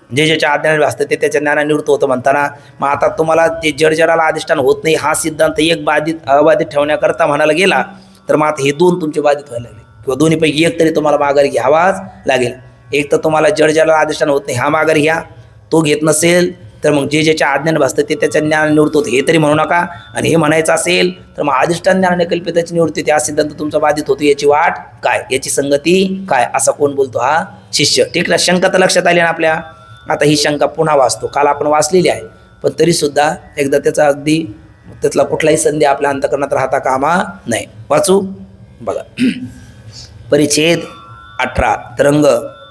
जे ज्याच्या अज्ञानाने भासतं ते त्याच्या ज्ञानाने निवृत्त होतं म्हणताना, मग आता तुम्हाला जे जडजडाला अधिष्ठान होत नाही हा सिद्धांत एक अबाधित ठेवण्याकरता म्हणायला गेला तर मग आता हे दोन तुमचे बाधित व्हायला लागले. किंवा दोन्हीपैकी एक तरी तुम्हाला माघारी घ्यावाच लागेल. एक तर तुम्हाला जडजडाला अधिष्ठान होत नाही हा माघारी घ्या. तो घेत नसेल तर मग जे ज्याच्या अज्ञान भासतं ते त्याच्या ज्ञानाने निवृत्त होतं हे तरी म्हणू नका. आणि हे म्हणायचं असेल तर मग अधिष्ठान ज्ञानाने कल्पिताची निवृत्ती होते हा सिद्धांत तुमचा बाधित होतो. याची वाट काय? याची संगती काय? असा कोण बोलतो? हा शिष्य. ठीक ना? शंका तर लक्षात आली ना आपल्या. आता ही शंका पुन्हा वाचतो. काल आपण वाचलेली आहे पण तरीसुद्धा एकदा त्याचा अगदी त्यातला कुठलाही संधी आपल्या अंतःकरणात राहता कामा नाही. वाचू बघा. परिच्छेद 18 तरंग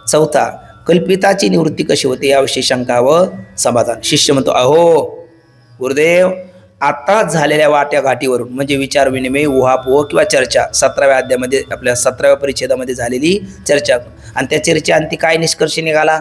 4 कल्पिताची निवृत्ती कशी होते याविषयी शंका व समाधान. शिष्य म्हणतो अहो गुरुदेव आत्ताच झालेल्या वाट्याघाटीवरून म्हणजे विचार विनिमय, उहापोह किंवा चर्चा 17व्या अध्यायामध्ये आपल्या 17व्या परिच्छेदामध्ये झालेली चर्चा. आणि त्या चर्चेअंती काय निष्कर्ष निघाला?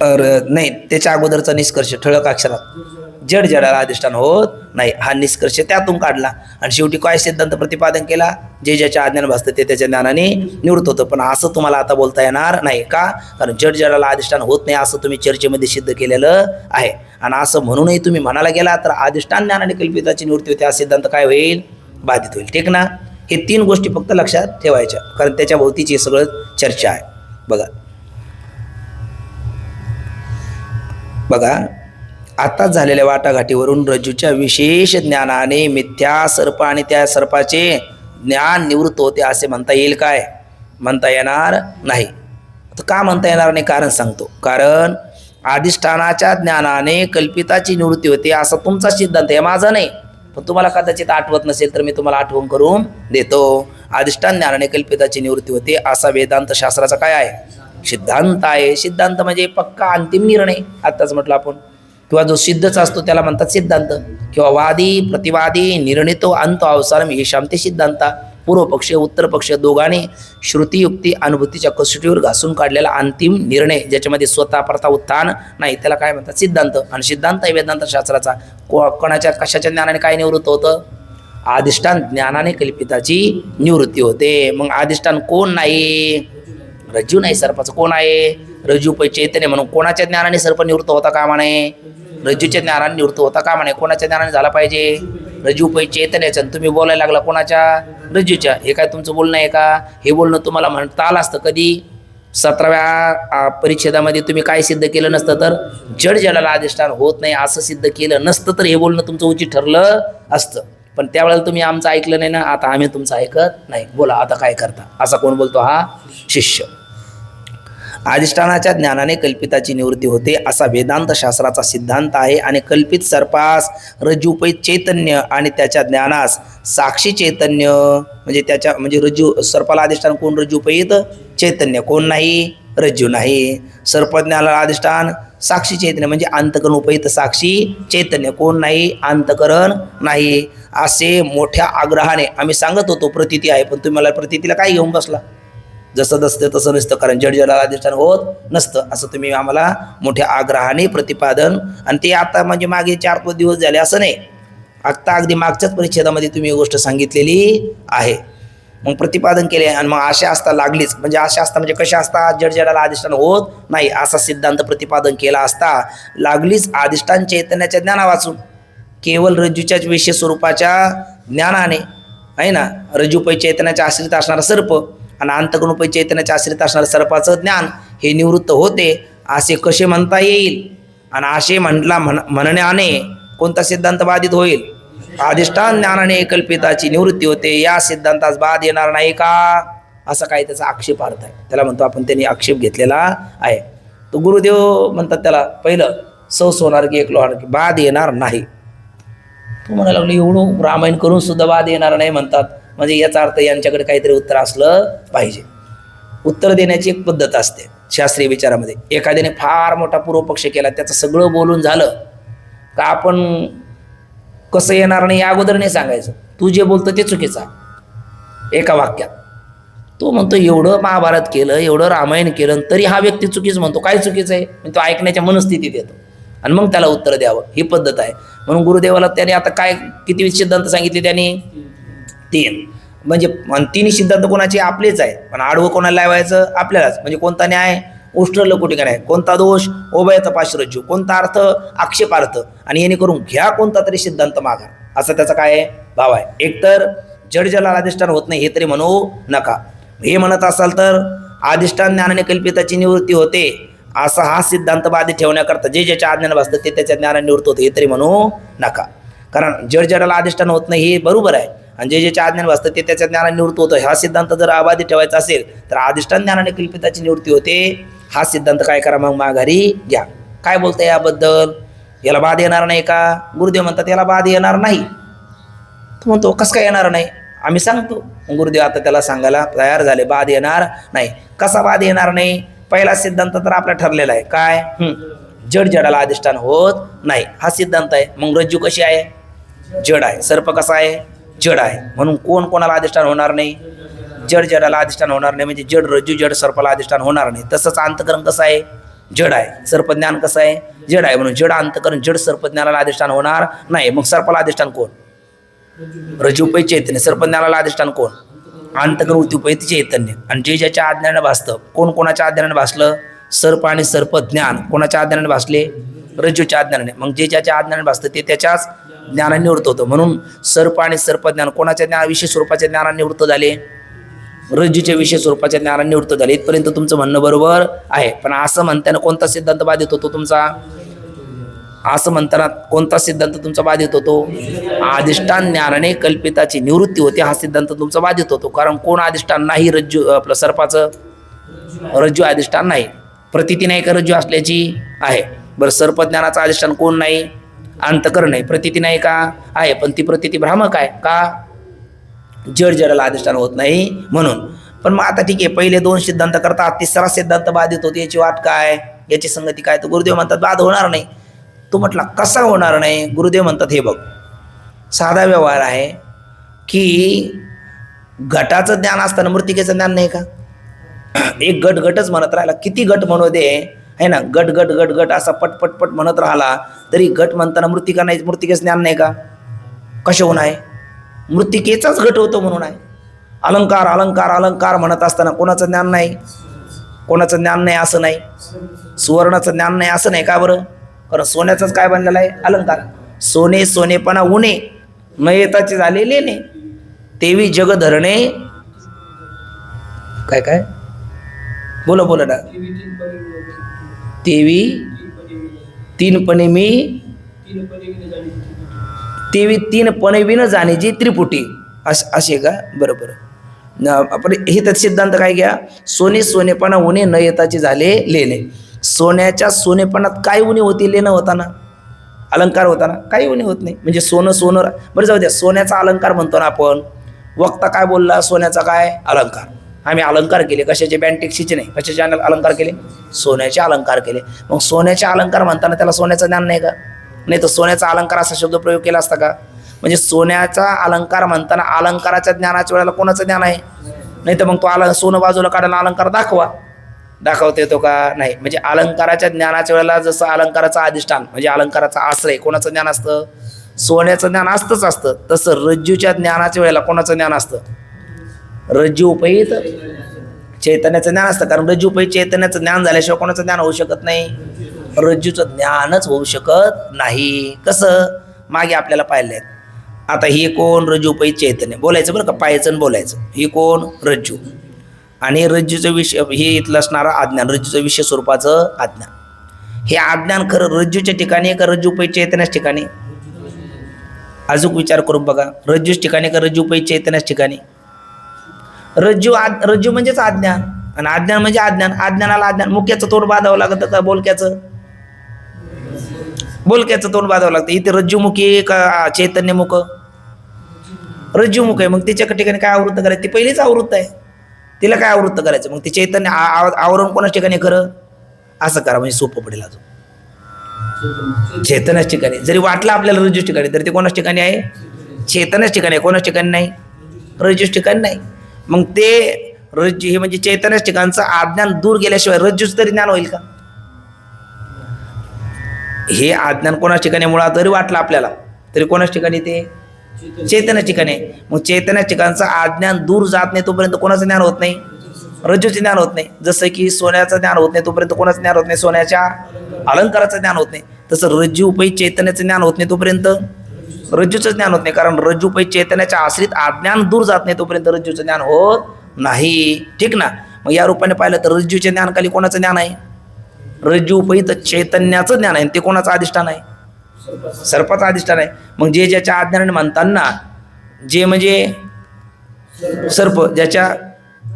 नाही, त्याच्या अगोदरचा निष्कर्ष ठळक अक्षरात जडजडाला अधिष्ठान होत नाही हा निष्कर्ष त्यातून काढला. आणि शेवटी काय सिद्धांत प्रतिपादन केला? जे ज्याच्या अज्ञान भासतं ते त्याच्या ज्ञानाने निवृत्त होतं. पण असं तुम्हाला आता बोलता येणार नाही. का? कारण जडजडाला अधिष्ठान होत नाही असं तुम्ही चर्चेमध्ये सिद्ध केलेलं आहे. आणि असं म्हणूनही तुम्ही म्हणायला गेला तर अधिष्ठान ज्ञानाने कल्पिताची निवृत्ती होते हा सिद्धांत काय होईल? बाधित होईल. ठीक ना? हे 3 गोष्टी फक्त लक्षात ठेवायच्या कारण त्याच्या भोवतीची सगळं चर्चा आहे. बघा आताच झालेल्या वाटाघाटीवरून रज्जूच्या विशेष ज्ञानाने मिथ्या सर्प आणि त्या सर्पाचे ज्ञान निवृत्त होते असे म्हणता येईल काय? म्हणता येणार नाही. तर का म्हणता येणार नाही? कारण सांगतो. कारण अधिष्ठानाच्या ज्ञानाने कल्पिताची निवृत्ती होते असा तुमचा सिद्धांत आहे, माझा नाही. पण तुम्हाला कदाचित आठवत नसेल तर मी तुम्हाला आठवण करून देतो. अधिष्ठान ज्ञानाने कल्पिताची निवृत्ती होते असा वेदांत शास्त्राचा काय आहे, सिद्धांत आहे. सिद्धांत म्हणजे पक्का अंतिम निर्णय, आत्ताच म्हटलं आपण. किंवा जो सिद्धच असतो त्याला म्हणतात सिद्धांत. किंवा वादी प्रतिवादी निर्णितो अंत अवसानम हे शांती सिद्धांत. पूर्व पक्ष उत्तर पक्ष दोघांनी श्रुतियुक्ती अनुभूतीच्या कसोटीवर घासून काढलेला अंतिम निर्णय ज्याच्यामध्ये स्वतः परता उत्थान नाही त्याला काय म्हणतात सिद्धांत. आणि सिद्धांत आहे वेदांत शास्त्राचा. कोणाच्या कशाच्या ज्ञानाने काय निवृत्त होतं, अधिष्ठान ज्ञानाने कल्पिताची निवृत्ती होते. मग अधिष्ठान कोण नाही, रज्जू नाही सर्पाचं. कोण आहे, रज्जू पै चैतन्य. म्हणून कोणाच्या ज्ञानाने सर्प निवृत्त होता का म्हणे, रज्जूच्या ज्ञानाने निवृत्त होता का म्हणे. कोणाच्या ज्ञानाने झाला पाहिजे, रज्जू पै चैतन्याच्या. तुम्ही बोलायला लागला कोणाच्या, रज्जूच्या. हे काय तुमचं बोलणं आहे का, हे बोलणं तुम्हाला म्हणता आलं असतं कधी 17व्या परिच्छेदामध्ये तुम्ही काय सिद्ध केलं नसतं तर जड जडाला अधिष्ठान होत नाही असं सिद्ध केलं नसतं तर हे बोलणं तुमचं उचित ठरलं असतं. पण त्यावेळेला तुम्ही आमचं ऐकलं नाही ना, आता आम्ही तुमचं ऐकत नाही. बोला आता काय करता. असा कोण बोलतो, हा शिष्य. अधिष्ठानाच्या ज्ञानाने कल्पिताची निवृत्ती होते असा वेदांत शास्त्राचा सिद्धांत आहे. आणि कल्पित सर्पास रज्जूपै चैतन्य आणि त्याच्या ज्ञानास साक्षी चैतन्य म्हणजे त्याच्या म्हणजे रज्जू सर्पाला अधिष्ठान कोण, रज्जूपैत चैतन्य. कोण नाही, रज्जू नाही. सर्पज्ञानाला अधिष्ठान साक्षी चैतन्य म्हणजे अंतकरण उपहित साक्षी चैतन्य. कोण नाही, अंतकरण नाही. असे मोठ्या आग्रहाने आम्ही सांगत होतो प्रतीती आहे, पण तुम्ही मला प्रतीतीला काय घेऊन बसला. जसं नसतं तसं नसतं, कारण जड जडाला अधिष्ठान होत नसतं असं तुम्ही आम्हाला मोठ्या आग्रहाने प्रतिपादन. आणि ते आता म्हणजे मागे 4-5 दिवस झाले असं नाही, आत्ता अगदी मागच्याच परिच्छेदामध्ये तुम्ही ही गोष्ट सांगितलेली आहे. मग प्रतिपादन केले. आणि मग आशा असता लागलीच म्हणजे आशा असता म्हणजे कशा असता, जड जडाला अधिष्ठान होत नाही असा सिद्धांत प्रतिपादन केला असता लागलीच अधिष्ठान चैतन्याच्या ज्ञाना वाचून केवळ रज्जूच्याच विशेष स्वरूपाच्या ज्ञानाने आहे ना, रज्जूपै चैतन्याच्या आश्रित असणारा सर्प आणि अंतकरणोपै चैतन्याच्या आश्रित असणारं सर्पाचं ज्ञान हे निवृत्त होते असे कसे म्हणता येईल. आणि असे म्हणण्याने कोणता सिद्धांत बाधित होईल, अधिष्ठान ज्ञानाने कल्पिताची निवृत्ती होते या सिद्धांतास बाध येणार नाही का, असा काही त्याचा आक्षेप अर्थ आहे. त्याला म्हणतो आपण त्यांनी आक्षेप घेतलेला आहे. तो गुरुदेव म्हणतात त्याला पहिलं सौस होणार की एक लोहार की बाध येणार नाही. तो म्हणायला लागलो एवढं रामायण करून सुद्धा बाध येणार नाही म्हणतात, म्हणजे याचा अर्थ यांच्याकडे काहीतरी उत्तर असलं पाहिजे. उत्तर देण्याची एक पद्धत असते शास्त्रीय विचारामध्ये. एखाद्याने फार मोठा पूर्वपक्ष केला, त्याचं सगळं बोलून झालं का आपण कसं येणार नाही या अगोदर नाही सांगायचं. तू जे बोलतो ते चुकीचं आहे एका वाक्यात. तो म्हणतो एवढं महाभारत केलं, एवढं रामायण केलं तरी हा व्यक्ती चुकीचं म्हणतो. काय चुकीचं आहे, तो ऐकण्याच्या मनस्थितीत येतो आणि मग त्याला उत्तर द्यावं, ही पद्धत आहे. म्हणून गुरुदेवाला त्याने आता काय किती सिद्धांत सांगितले त्यांनी, 3. म्हणजे 3 सिद्धांत कोणाचे, आपलेच आहे. पण आडवं कोणाला लावायचं, आपल्यालाच. म्हणजे कोणता न्याय, उष्ट लकुटिका न्याय. कोणता दोष, उभय तपाशरज्जू. कोणता अर्थ, आक्षेपार्थ. आणि याने करून घ्या कोणता तरी सिद्धांत मागा, असा त्याचा काय भाव आहे. एकतर जड जडाला अधिष्ठान होत नाही हे तरी म्हणू नका. हे म्हणत असाल तर अधिष्ठान ज्ञानाने कल्पिताची निवृत्ती होते असा हा सिद्धांत बाधित ठेवण्याकरता जे ज्याच्या आज्ञाने बसतं ते त्याच्या ज्ञानाने निवृत्त होते हे तरी म्हणू नका. कारण जड जडाला अधिष्ठान होत नाही हे बरोबर आहे, आणि जे ज्याच्या आज्ञाने बसतं ते त्याच्या ज्ञानाने निवृत्त होतं. हा सिद्धांत जर अबाधित ठेवायचा असेल तर अधिष्ठान ज्ञानाने कल्पिताची निवृत्ती होते हा सिद्धांत काय करा, मग माघारी घ्या. काय बोलताय याबद्दल, याला बाध येणार नाही का. गुरुदेव म्हणतात याला बाध येणार नाही. तो म्हणतो कसं काय येणार नाही, आम्ही सांगतो. गुरुदेव आता त्याला सांगायला तयार झाले, बाध येणार नाही. कसा बाध येणार नाही, पहिला सिद्धांत तर आपला ठरलेला आहे काय, जड जडाला अधिष्ठान होत नाही हा सिद्धांत आहे. मग रज्जू कशी आहे, जड आहे. सर्प कसा आहे, जड आहे. म्हणून कोण कोणाला अधिष्ठान होणार नाही, जड जडाला अधिष्ठान होणार नाही. म्हणजे जड रज्जू जड सर्पाला अधिष्ठान होणार नाही. तसंच अंतकरण कसं आहे, जड आहे. सर्पज्ञान कसं आहे, जड आहे. म्हणून जड अंतकरण जड सर्पज्ञानाला अधिष्ठान होणार नाही. मग सर्पाला अधिष्ठान कोण, रज्जूपै चैतन्य. सर्पज्ञानाला अधिष्ठान कोण, अंतकरण उद्युपैत चैतन्य. आणि जे ज्याच्या आज्ञाने भासतं, कोण कोणाच्या आज्ञाने भासलं, सर्प आणि सर्पज्ञान कोणाच्या आज्ञाने भासले, रज्जूच्या आज्ञाने. मग जे ज्याच्या आज्ञाने भासतं ते त्याच्याच ज्ञानाने निवृत्त होतं. म्हणून सर्प आणि सर्पज्ञान कोणाच्या ज्ञान, विशेष स्वरूपाच्या ज्ञानाने निवृत्त झाले, रज्जूच्या विशेष स्वरूपाच्या ज्ञानाने निवृत्त झाले. इथपर्यंत तुमचं म्हणणं बरोबर आहे. पण असं म्हणताना कोणता सिद्धांत बाधित होतो तुमचा, असं म्हणताना कोणता सिद्धांत तुमचा बाधित होतो, अधिष्ठान ज्ञानाने कल्पिताची निवृत्ती होते हा सिद्धांत तुमचा बाधित होतो. कारण कोण अधिष्ठान नाही, रज्जू आपलं सर्पाचं रज्जू अधिष्ठान नाही. प्रतीती नाही का रज्जू असल्याची आहे. बरं, सर्पज्ञानाचं अधिष्ठान कोण नाही? अंतःकरण नाही. प्रतीती नाही का? आहे. पण ती प्रतीती भ्रामक आहे का? जड जडाला अधिष्ठान होत नाही म्हणून. पण मग आता ठीक आहे, पहिले दोन सिद्धांत करतात, तिसरा सिद्धांत बाधित होतो, याची वाट काय? याची संगती काय? तर गुरुदेव म्हणतात बाध होणार नाही. तू म्हटला कसा होणार नाही? गुरुदेव म्हणतात हे बघ, साधा व्यवहार आहे की घटाचं ज्ञान असताना मृत्तिकेचं ज्ञान नाही का? एक गट गटच म्हणत राहिला, किती गट म्हणू दे है ना, गट गट गट गट असा पट पट म्हणत राहिला तरी गट म्हणताना मृत्तिका नाही, मृत्तिकेचं ज्ञान नाही का? कशाहून आहे? मृत्तिकेचाच घट होतो म्हणून आहे. अलंकार अलंकार अलंकार म्हणत असताना कोणाचं ज्ञान नाही? कोणाचं ज्ञान नाही असं नाही. सुवर्णाचं ज्ञान नाही असं नाही. का बरं? कारण सोन्याचंच काय बनलेलं आहे? अलंकार. सोने सोनेपणा उणे न येताचे झाले लेणे, तेवी जग धरणे. काय काय बोला बोला ना. तेवी तीनपणे मी, तेवी तीनपणे विन जाणीची त्रिपुटी असे का? बरोबर. आपण हे तर सिद्धांत काय घ्या, सोने सोनेपणा उणे न येताचे झाले लेणे. सोन्याच्या सोनेपणात काय उणे होती? लेणं होताना, अलंकार होताना काही उणे होत नाही. म्हणजे सोनं सोनं, बरं जाऊ द्या, सोन्याचा अलंकार म्हणतो ना आपण. वक्ता काय बोलला? सोन्याचा काय अलंकार? आम्ही अलंकार केले. कशाचे? बँटिक्सीचे नाही. कशाचे अलंकार केले? सोन्याचे अलंकार केले. मग सोन्याचे अलंकार म्हणताना त्याला सोन्याचं ज्ञान नाही का? नाही तर सोन्याचा अलंकार असा शब्द प्रयोग केला असता का? म्हणजे सोन्याचा अलंकार म्हणताना अलंकाराच्या ज्ञानाच्या वेळेला कोणाचं ज्ञान आहे? नाही तर मग तो सोनं बाजूला काढायला अलंकार दाखवता येतो का? नाही. म्हणजे अलंकाराच्या ज्ञानाच्या वेळेला जसं अलंकाराचा अधिष्ठान म्हणजे अलंकाराचा आश्रय कोणाचं ज्ञान असतं? सोन्याचं ज्ञान असतं. तसं रज्जूच्या ज्ञानाच्या वेळेला कोणाचं ज्ञान असतं? रज्जू उपहित चैतन्याचं ज्ञान असतं. कारण रज्जू उपहित चैतन्याचं ज्ञान झाल्याशिवाय कोणाचं ज्ञान होऊ शकत नाही? रज्जूचं ज्ञानच होऊ शकत नाही. कसं? मागे आपल्याला पाहिलं आहे. आता हे कोण? रज्जू उपहित चैतन्य. बोलायचं बरं का, पाहायचं आणि बोलायचं. हे कोण? रज्जू. आणि रज्जूचं विषय हे इथलं असणारं अज्ञान, रज्जूचं विषय स्वरूपाचं अज्ञान. हे अज्ञान खरं रज्जूच्या ठिकाणी का रज्जू उपहित चैतन्याच्या ठिकाणी? अजून विचार करून बघा. रज्जूच्या ठिकाणी का रज्जू उपहित चैतन्याच्या ठिकाणी? रज्जू म्हणजेच अज्ञान आणि अज्ञान म्हणजे अज्ञान. अज्ञानाला अज्ञान. मुख्याचं तोंड बांधावं लागतं का बोलक्याचं? बोलक्याचं तोंड बांधावं लागतं. इथे रज्जूमुखी का चैतन्यमुख? रज्जूमुख आहे. मग तिच्या ठिकाणी काय आवृत्त करायचं? ती पहिलीच आवृत्त आहे, तिला काय आवृत्त करायचं? मग ती चैतन्य आवरण कोणाच ठिकाणी खरं? असं करा म्हणजे सोपं पडेल. अजून चैतन्याच ठिकाणी. जरी वाटलं आपल्याला रज्जूच ठिकाणी तर ते कोणाच ठिकाणी आहे? चैतन्याच ठिकाणी आहे. कोणाच ठिकाणी नाही? रज्जूच ठिकाणी नाही. मग ते रज्जू हे म्हणजे चैतन्याच ठिकाणचं अज्ञान दूर गेल्याशिवाय रज्जूच तरी ज्ञान होईल का? हे अज्ञान कोणाच ठिकाणी मुळात जरी वाटलं आपल्याला तरी कोणाच ठिकाणी? ते चैतन्य ठिकाणी. मग चैतन्य ठिकाणचं अज्ञान दूर जात नाही तोपर्यंत कोणाचं ज्ञान होत नाही? रज्जूचे ज्ञान होत नाही. जसं की सोन्याचं ज्ञान होत नाही तोपर्यंत कोणाचं ज्ञान होत नाही? सोन्याच्या अलंकाराचं ज्ञान होत नाही. तसं रज्जू उपहित चैतन्याचं ज्ञान होत नाही तोपर्यंत रज्जूचं ज्ञान होत नाही. कारण रज्जू उपहित चैतन्याच्या आश्रित अज्ञान दूर जात नाही तोपर्यंत रज्जूचं ज्ञान होत नाही. ठीक ना? मग या रूपाने पाहिलं तर रज्जूचे ज्ञान खाली कोणाचं ज्ञान आहे? रज्जू उपहित चैतन्याचं ज्ञान आहे. ते कोणाचं अधिष्ठान आहे? सर्पाचं अधिष्ठान आहे. मग जे ज्याच्या अज्ञानाने म्हणताना जे म्हणजे सर्प ज्याच्या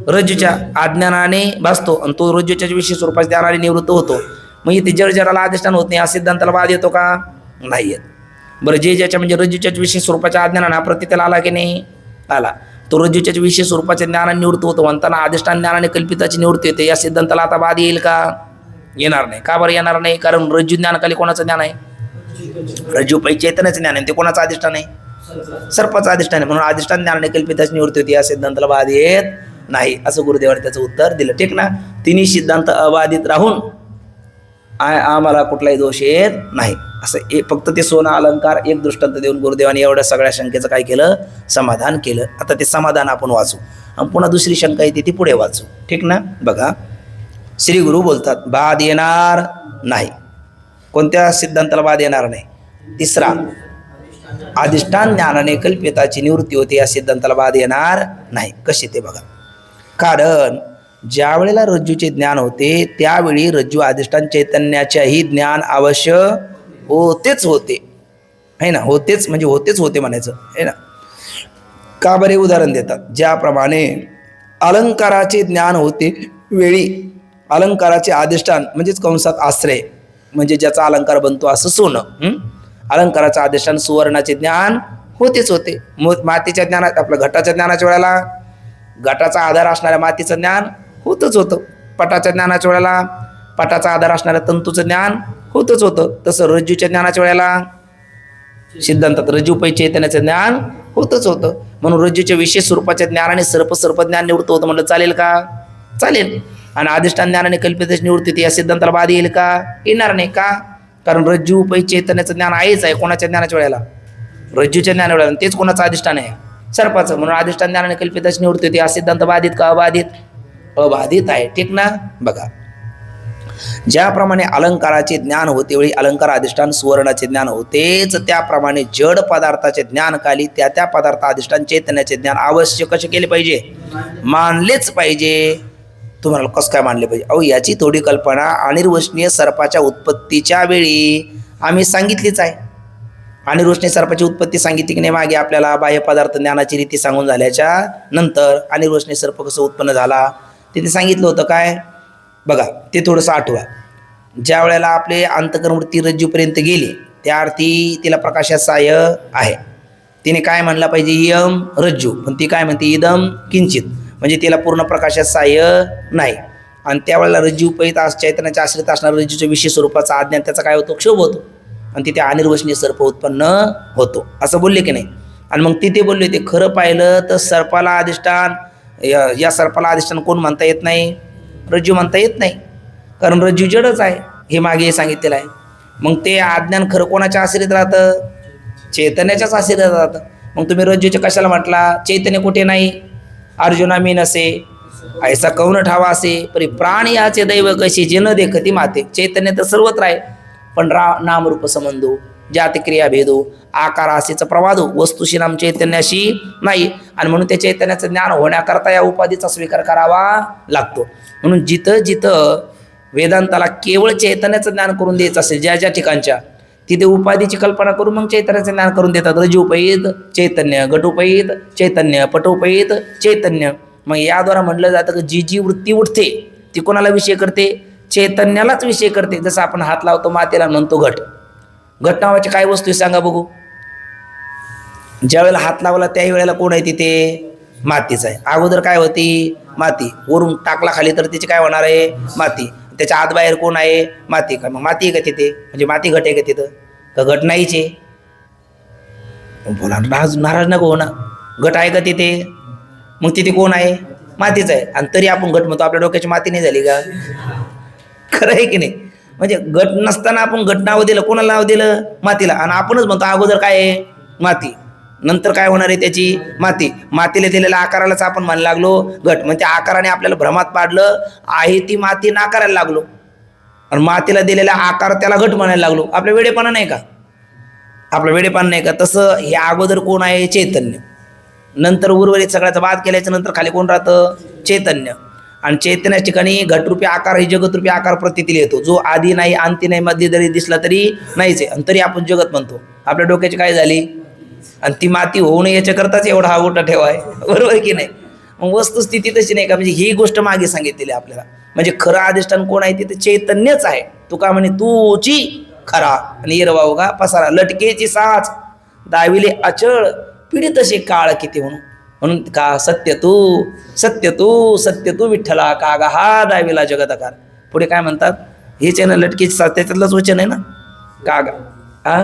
रज्जूच्या अज्ञानाने भासतो आणि तो रज्जूच्या विशेष स्वरूपाच्या ज्ञानाने निवृत्त होतो, मग इथे जडजडाला अधिष्ठान होत नाही. या सिद्धांताला वाद येतो का? नाही येत. बरं, जे ज्याच्या म्हणजे रज्जूच्या विशेष स्वरूपाच्या अज्ञानाने हा प्रतीताला आला की नाही? आला. तो रज्जूच्या विशेष स्वरूपाच्या ज्ञानाने निवृत्त होतो म्हणताना अधिष्ठान ज्ञानाने कल्पिताची निवृत्ती येते. या सिद्धांताला आता वाद येईल का? येणार नाही. का बरं येणार नाही? कारण रज्जू ज्ञानाखाली कोणाचं ज्ञान आहे? रज्जू उपहित चैतन्याचं ज्ञान आहे. ते कोणाचं अधिष्ठान आहे? सर्पाचं अधिष्ठान आहे. म्हणून अधिष्ठान ज्ञानाने कल्पिताची निवृत्ती होती. या सिद्धांताला वाद येत नाही, असं गुरुदेवाने त्याचं उत्तर दिलं. ठीक ना? तिन्ही सिद्धांत अबाधित राहून आम्हाला कुठलाही दोष येत नाही. असं फक्त ते सोनं अलंकार एक दृष्टांत देऊन गुरुदेवाने एवढ्या सगळ्या शंकेचं काय केलं? समाधान केलं. आता ते समाधान आपण वाचू आणि पुन्हा दुसरी शंका येते ती पुढे वाचू. ठीक ना? बघा, श्री गुरु बोलतात बाद येणार नाही. कोणत्या सिद्धांताला बाद येणार नाही? तिसरा, अधिष्ठान ज्ञानाने कल्पिताची निवृत्ती होते. या सिद्धांताला बाद येणार नाही. कशी ते बघा. कारण ज्या वेळेला रज्जूचे ज्ञान होते त्यावेळी रज्जू अधिष्ठान चैतन्याच्याही ज्ञान अवश्य होतेच होते, है ना? होतेच म्हणजे होतेच होते म्हणायचं, है ना? का बरे? उदाहरण देतात. ज्याप्रमाणे अलंकाराचे ज्ञान होते वेळी अलंकाराचे अधिष्ठान म्हणजेच कंसात आश्रय म्हणजे ज्याचा अलंकार बनतो असं सोनं. अलंकाराचं अधिष्ठान सुवर्णाचे ज्ञान होतेच होते. मातीच्या ज्ञानात आपलं घटाच्या ज्ञानाच्या वेळेला घटाचा आधार असणाऱ्या मातीचं ज्ञान होतच होतं. पटाच्या ज्ञानाच्या वेळेला पटाचा आधार असणाऱ्या तंतूचं ज्ञान होतच होतं. तसं रज्जूच्या ज्ञानाच्या वेळेला सिद्धांतात रज्जूपै चैतन्याचं ज्ञान होतच होतं. म्हणून रज्जूच्या विशेष स्वरूपाच्या ज्ञानाने सर्प ज्ञान निवृत्त होतं म्हणलं चालेल का? चालेल. आणि अधिष्ठान ज्ञानाने कल्पितेची निवृत्ती होती या सिद्धांताला बाध येईल का? येणार नाही. का? कारण रज्जूपै चैतन्याचं ज्ञान आहेच आहे. कोणाच्या ज्ञानाच्या वेळेला? रज्जूच्या ज्ञानाच्या वेळेला. तेच कोणाचं अधिष्ठान आहे? सर्पाचं. म्हणून अधिष्ठान ज्ञानाने कल्पितेची निवृत्ती होती हा सिद्धांत बाधित का अबाधित? अबाधित आहे. ठीक ना? बघा, ज्याप्रमाणे अलंकाराचे ज्ञान होते वेळी अलंकार अधिष्ठान सुवर्णाचे ज्ञान होतेच, त्याप्रमाणे जड पदार्थाचे ज्ञान काली त्या त्या पदार्थ अधिष्ठान चैतन्याचे ज्ञान अवश्य कसे केले पाहिजे? मानलेच पाहिजे. तुम्हाला कसं काय मानले पाहिजे? अहो, याची थोडी कल्पना अनिर्वचनीय सर्पाच्या उत्पत्तीच्या वेळी आम्ही सांगितलीच आहे. अनिर्वचनीय सर्पाची उत्पत्ती सांगितली की नाही मागे आपल्याला? बाह्य पदार्थ ज्ञानाची रीती सांगून झाल्याच्या नंतर अनिर्वचनीय सर्प कसं उत्पन्न झाला तिथे सांगितलं होतं. काय बघा, ते थोडंसं आठवा. ज्या वेळेला आपले अंतकरणवृत्ती रज्जूपर्यंत गेली त्या अर्थी तिला प्रकाशात साह्य आहे. तिने काय म्हणला पाहिजे? इयम रज्जू. पण ती काय म्हणते? इदम किंचित. म्हणजे तिला पूर्ण प्रकाशात साह्य नाही. आणि त्यावेळेला रज्जूपैत चैतन्याच्या आश्रित असणाऱ्या रज्जूच्या विशेष स्वरूपाचा अज्ञान त्याचा काय होतो? क्षोभ होतो. आणि तिथे अनिर्वचनीय सर्प उत्पन्न होतो असं बोलले की नाही? आणि मग तिथे बोलले ते खरं पाहिलं तर सर्पाला अधिष्ठान या सर्पाला अधिष्ठान कोण म्हणता येत नाही? रज्जू म्हणता येत नाही. कारण रज्जू जडच आहे हे मागे सांगितलेलं आहे. मग ते अज्ञान खरं कोणाच्या आश्रित राहतं? चैतन्याच्याच आश्रित राहतं. मग तुम्ही रज्जूच्या कशाला म्हटला? चैतन्य कुठे नाही? अर्जुना मी नसे ऐसा कौन ठावा असे परी प्राण याचे दैव कशी जे न देखती माते. चैतन्य तर सर्वत्र आहे पण नामरूप संबंधो जाती क्रिया भेदो आकार असेच प्रवादो वस्तुशी नाम चैतन्याशी नाही. आणि म्हणून त्या चैतन्याचं ज्ञान होण्याकरता या उपाधीचा स्वीकार करावा लागतो. म्हणून जिथं जिथं वेदांताला केवळ चैतन्याचं ज्ञान करून द्यायचं असेल ज्या ज्या ठिकाणच्या तिथे उपाधीची कल्पना करून मग चैतन्याचं ज्ञान करून देतात. रज्जूपैत चैतन्य, घटोपैत चैतन्य, पटोपैत चैतन्य. मग याद्वारा म्हटलं जातं की जी जी वृत्ती उठते ती कोणाला विषय करते? चैतन्यालाच विषय करते. जसं आपण हात लावतो मातेला म्हणतो घट. घट नावाची काय वस्तू सांगा बघू? ज्या वेळेला हात लावला त्याही वेळेला कोण आहे तिथे? मातीच आहे. अगोदर काय होती? माती. वरून टाकला खाली तर तिचे काय होणार आहे? माती. त्याच्या आत बाहेर कोण आहे? माती. का मग माती आहे का तिथे? म्हणजे माती घट आहे का तिथं? का घट नाहीच आहे? बोला, नाराज नको हो ना. घट आहे का तिथे? मग तिथे कोण आहे? मातीच आहे. आणि तरी आपण घट म्हणतो. आपल्या डोक्याची माती नाही झाली का? खरं आहे की नाही? म्हणजे घट नसताना आपण घट नाव दिलं. कोणाला नाव दिलं? मातीला. आणि आपणच म्हणतो अगोदर काय आहे? माती. नंतर काय होणार आहे त्याची? माती. मातीला दिलेल्या आकारालाच आपण म्हणायला लागलो घट. म्हणजे त्या आकाराने आपल्याला भ्रमात पाडलं. आहे ती माती नाकारायला लागलो आणि मातीला दिलेला आकार त्याला घट म्हणायला लागलो. आपल्या वेडेपणा नाही का? आपलं वेडेपणा नाही का? तसं हे अगोदर कोण आहे? चैतन्य. नंतर उर्वरित सगळ्याचा बाद केल्याच्या नंतर खाली कोण राहतं? चैतन्य. आणि चैतन्याच्या ठिकाणी घटरूपी आकार ही जगतरूपी आकार प्रतीतील येतो जो आधी नाही अंती नाही मध्ये जरी दिसला तरी नाहीच आहे. आणि तरी आपण जगत म्हणतो. आपल्या डोक्याची काय झाली? आणि ती माती होऊ नये याच्याकरताच एवढा हा गोटा ठेवाय. बरोबर की नाही? मग वस्तुस्थिती तशी नाही का? म्हणजे ही गोष्ट मागे सांगितलेली आपल्याला. म्हणजे खरं अधिष्ठान कोण आहे? तिथे चैतन्यच आहे. तू का म्हणे तूची खरा आणि येरवाव का पसारा लटकेची साच दाविले अचळ पीडित असे काळ किती म्हणून का सत्य तू सत्य तू विठ्ठला का गा हा दाविला जगतकार. पुढे काय म्हणतात? हेच आहे ना लटकेची साच, त्याच्यातलंच वचन आहे ना. का गा हा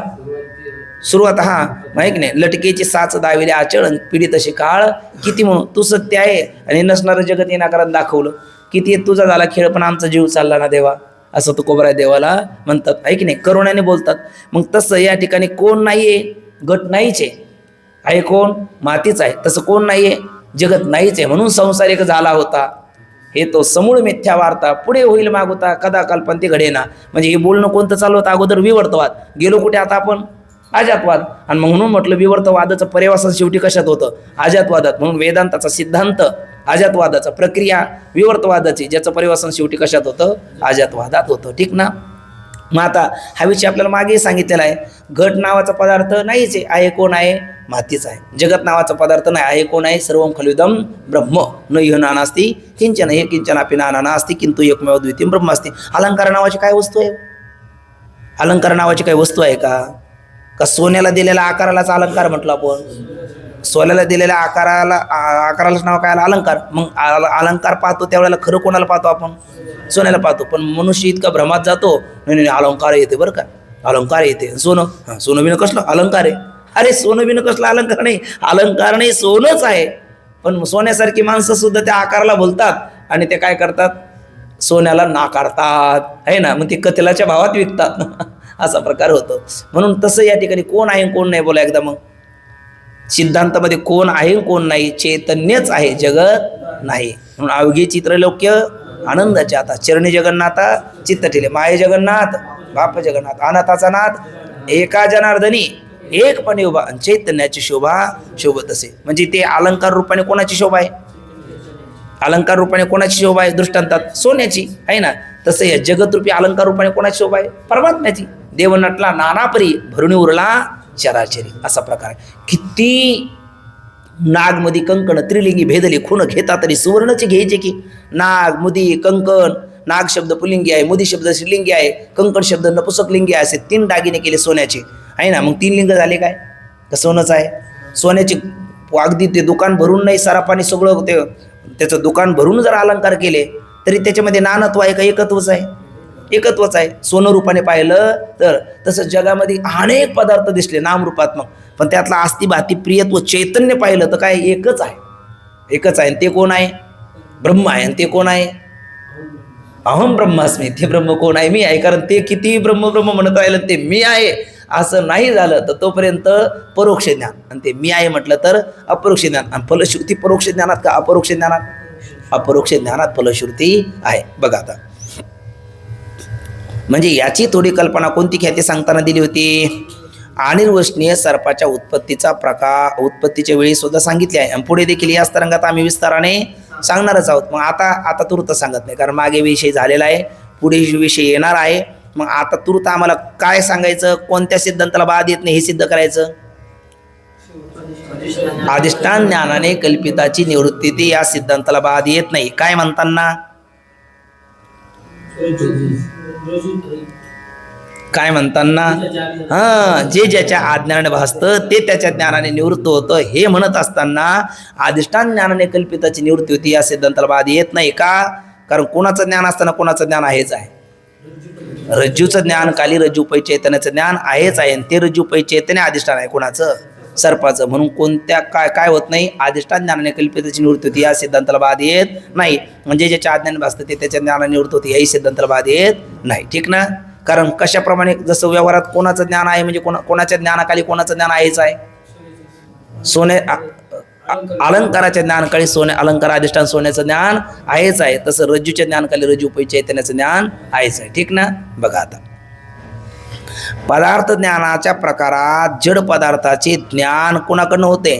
सुरुवात हा माहीत नाही. लटकेची साच दाविले आचळ पीडित असे काळ किती म्हणून तू सत्य आहे आणि नसणारं जगत येण्याकरता दाखवलं. किती तुझा झाला खेळ पण आमचा जीव चालला ना देवा असं तू कोबराय देवाला म्हणतात. आहे की नाही? करुणाने बोलतात. मग तसं या ठिकाणी कोण नाहीये? घट नाहीच आहे. कोण? मातीच आहे. तसं कोण नाहीये? जगत नाहीच आहे. म्हणून संसार एक झाला होता हे तो समूळ मिथ्या वार्ता पुढे होईल मागवता कदा कल्पंती घडेना. म्हणजे हे बोलणं कोणतं चालू होतं? अगोदर विवर्तवाद. गेलो कुठे आता आपण? अजातवाद. आणि म्हणून म्हटलं विवर्तवादाचं पर्यवसन शेवटी कशात होतं? अजातवादात. म्हणून वेदांताचा सिद्धांत अजातवादाचा, प्रक्रिया विवर्तवादाची, ज्याचं पर्यवसन शेवटी कशात होतं? अजातवादात होतं. ठीक ना? मग आता हा विषय आपल्याला मागे सांगितलेला आहे. घट नावाचा पदार्थ नाहीच आहे. कोण आहे? मातीच आहे. जगत नावाचा पदार्थ नाही. आहे कोण आहे? सर्वं खलुदम ब्रह्म न ह्य नानास्ति किंचन हे किंचनापि नाना नास्ति किंतु एकमेव द्वितीयं ब्रह्म अस्ति. अलंकार नावाची काय वस्तू आहे? अलंकार नावाची काही वस्तू आहे का? का सोन्याला दिलेल्या आकारालाच अलंकार म्हटलं आपण? सोन्याला दिलेल्या आकारालाच नाव काय? अलंकार. मग अलंकार पाहतो त्यावेळेला खरं कोणाला पाहतो आपण? सोन्याला पाहतो. पण मनुष्य इतका भ्रमात जातो, नाही अलंकार येते बरं का, अलंकार येते. सोनं, सोनं बिनं कसलं अलंकार आहे? अरे सोनं बिनं कसलं अलंकार नाही, अलंकार नाही, सोनंच आहे. पण सोन्यासारखी माणसं सुद्धा त्या आकाराला बोलतात आणि ते काय करतात? सोन्याला नाकारतात आहे ना. मग ते कतेलाच्या भावात विकतात असा प्रकार होतो. म्हणून तसं या ठिकाणी कोण आहे कोण नाही बोला एकदा. मग सिद्धांतामध्ये कोण आहे कोण नाही? चैतन्यच आहे, जगत नाही. म्हणून अवघे चित्रलोक्य आनंदाचे आता चरणी जगन्नाथा चित्त ठेले. माये जगन्नाथ बाप जगन्नाथ अनाथाचा नाथ एका जनार्दनी एकपणे उभा चैतन्याची शोभा शोभत असे. म्हणजे ते अलंकार रूपाने कोणाची शोभा आहे? अलंकार रूपाने कोणाची शोभा आहे? दृष्टांतात सोन्याची आहे ना. तसं या जगतरूपी अलंकार रूपाने कोणाची शोभा आहे? परमात्म्याची. देव नटला नानापरी भरुणी उरला चराचरी असा प्रकार आहे. किती नाग मुदी कंकण त्रिलिंगी भेदले खून घेता तरी सुवर्णचे घ्यायचे की. नाग मुदी कंकण, नाग शब्द पुलिंगी आहे, मुदी शब्द श्रीलिंगी आहे, कंकण शब्द नपुसकलिंगी आहे. असे 3 दागिने केले सोन्याचे आहे ना. मग 3 लिंग झाले काय? तर सोनंच आहे. सोन्याचे अगदी ते दुकान भरून नाही सरापाणी सगळं ते त्याचं दुकान भरून जर अलंकार केले तरी त्याच्यामध्ये नानत्व आहे का एकत्वच आहे? एकत्वच आहे. सोनं रूपाने पाहिलं तर. तसं जगामध्ये अनेक पदार्थ दिसले नामरूपात्मक, पण त्यातला आस्ती भाती प्रियत्व चैतन्य पाहिलं तर काय? एकच आहे. एकच आहे. ते कोण आहे? ब्रह्म आहे. आणि ते कोण आहे? अहम ब्रह्मास्मी. ते ब्रह्म कोण आहे? मी आहे. कारण ते किती ब्रह्म ब्रह्म म्हणत राहिलं ते मी आहे असं नाही झालं तर तोपर्यंत परोक्ष ज्ञान. आणि ते मी आहे म्हटलं तर अपरोक्ष ज्ञान. आणि फलश्रुती परोक्ष ज्ञानात का अपरोक्ष ज्ञानात? अपरोक्ष ज्ञानात फलश्रुती आहे. बघा आता म्हणजे याची थोडी कल्पना कोणती ख्याती सांगताना दिली होती? अनिर्वचनीय सर्पाच्या उत्पत्तीच्या वेळी सुद्धा सांगितले आहे. आणि पुढे देखील या तरंगात आम्ही विस्ताराने सांगणारच आहोत. मग आता तुर्त सांगत नाही, कारण मागे विषय झालेला आहे, पुढे विषय येणार आहे. मग आता तुर्त आम्हाला काय सांगायचं? कोणत्या सिद्धांताला बाध येत नाही हे सिद्ध करायचं. अधिष्ठान ज्ञानाने कल्पिताची निवृत्ती ती या सिद्धांताला बाध येत नाही. काय म्हणताना? काय म्हणताना? जे ज्याच्या आज्ञाने भासतं ते त्याच्या ज्ञानाने निवृत्त होतं हे म्हणत असताना अधिष्ठान ज्ञानाने कल्पिताची निवृत्ती होती या सिद्धांताला बाध येत नाही का? कारण कोणाचं ज्ञान असताना कोणाचं ज्ञान आहेच आहे. रज्जूचं ज्ञान काली रज्जू पै चैतन्याचं ज्ञान आहेच आहे. ते रज्जू पै चैतन्य अधिष्ठान आहे कोणाचं? सर्पाचं. म्हणून कोणत्या काय होत नाही? अधिष्ठान ज्ञानाने कल्पिताची निवृत्ती होती या सिद्धांताला बाध येत नाही. म्हणजे ज्याच्या आज्ञाने भासतं ते त्याच्या ज्ञानाने निवृत्त होती याही सिद्धांताला बाध येत नाही. ठीक ना? कारण कशाप्रमाणे जसं व्यवहारात कोणाचं ज्ञान आहे म्हणजे कोणाच्या ज्ञानाखाली कोणाचं ज्ञान आहेच आहे. अलंकाराच्या ज्ञानकाळी अलंकार अधिष्ठान सोन्याचं ज्ञान आहेच आहे. तसं रज्जूच्या ज्ञानकाली रज्जू पै चैतन्याचं ज्ञान आहेच आहे. ठीक ना? बघा आता पदार्थ ज्ञानाच्या प्रकारात जड पदार्थाचे ज्ञान कोणाकडून होते?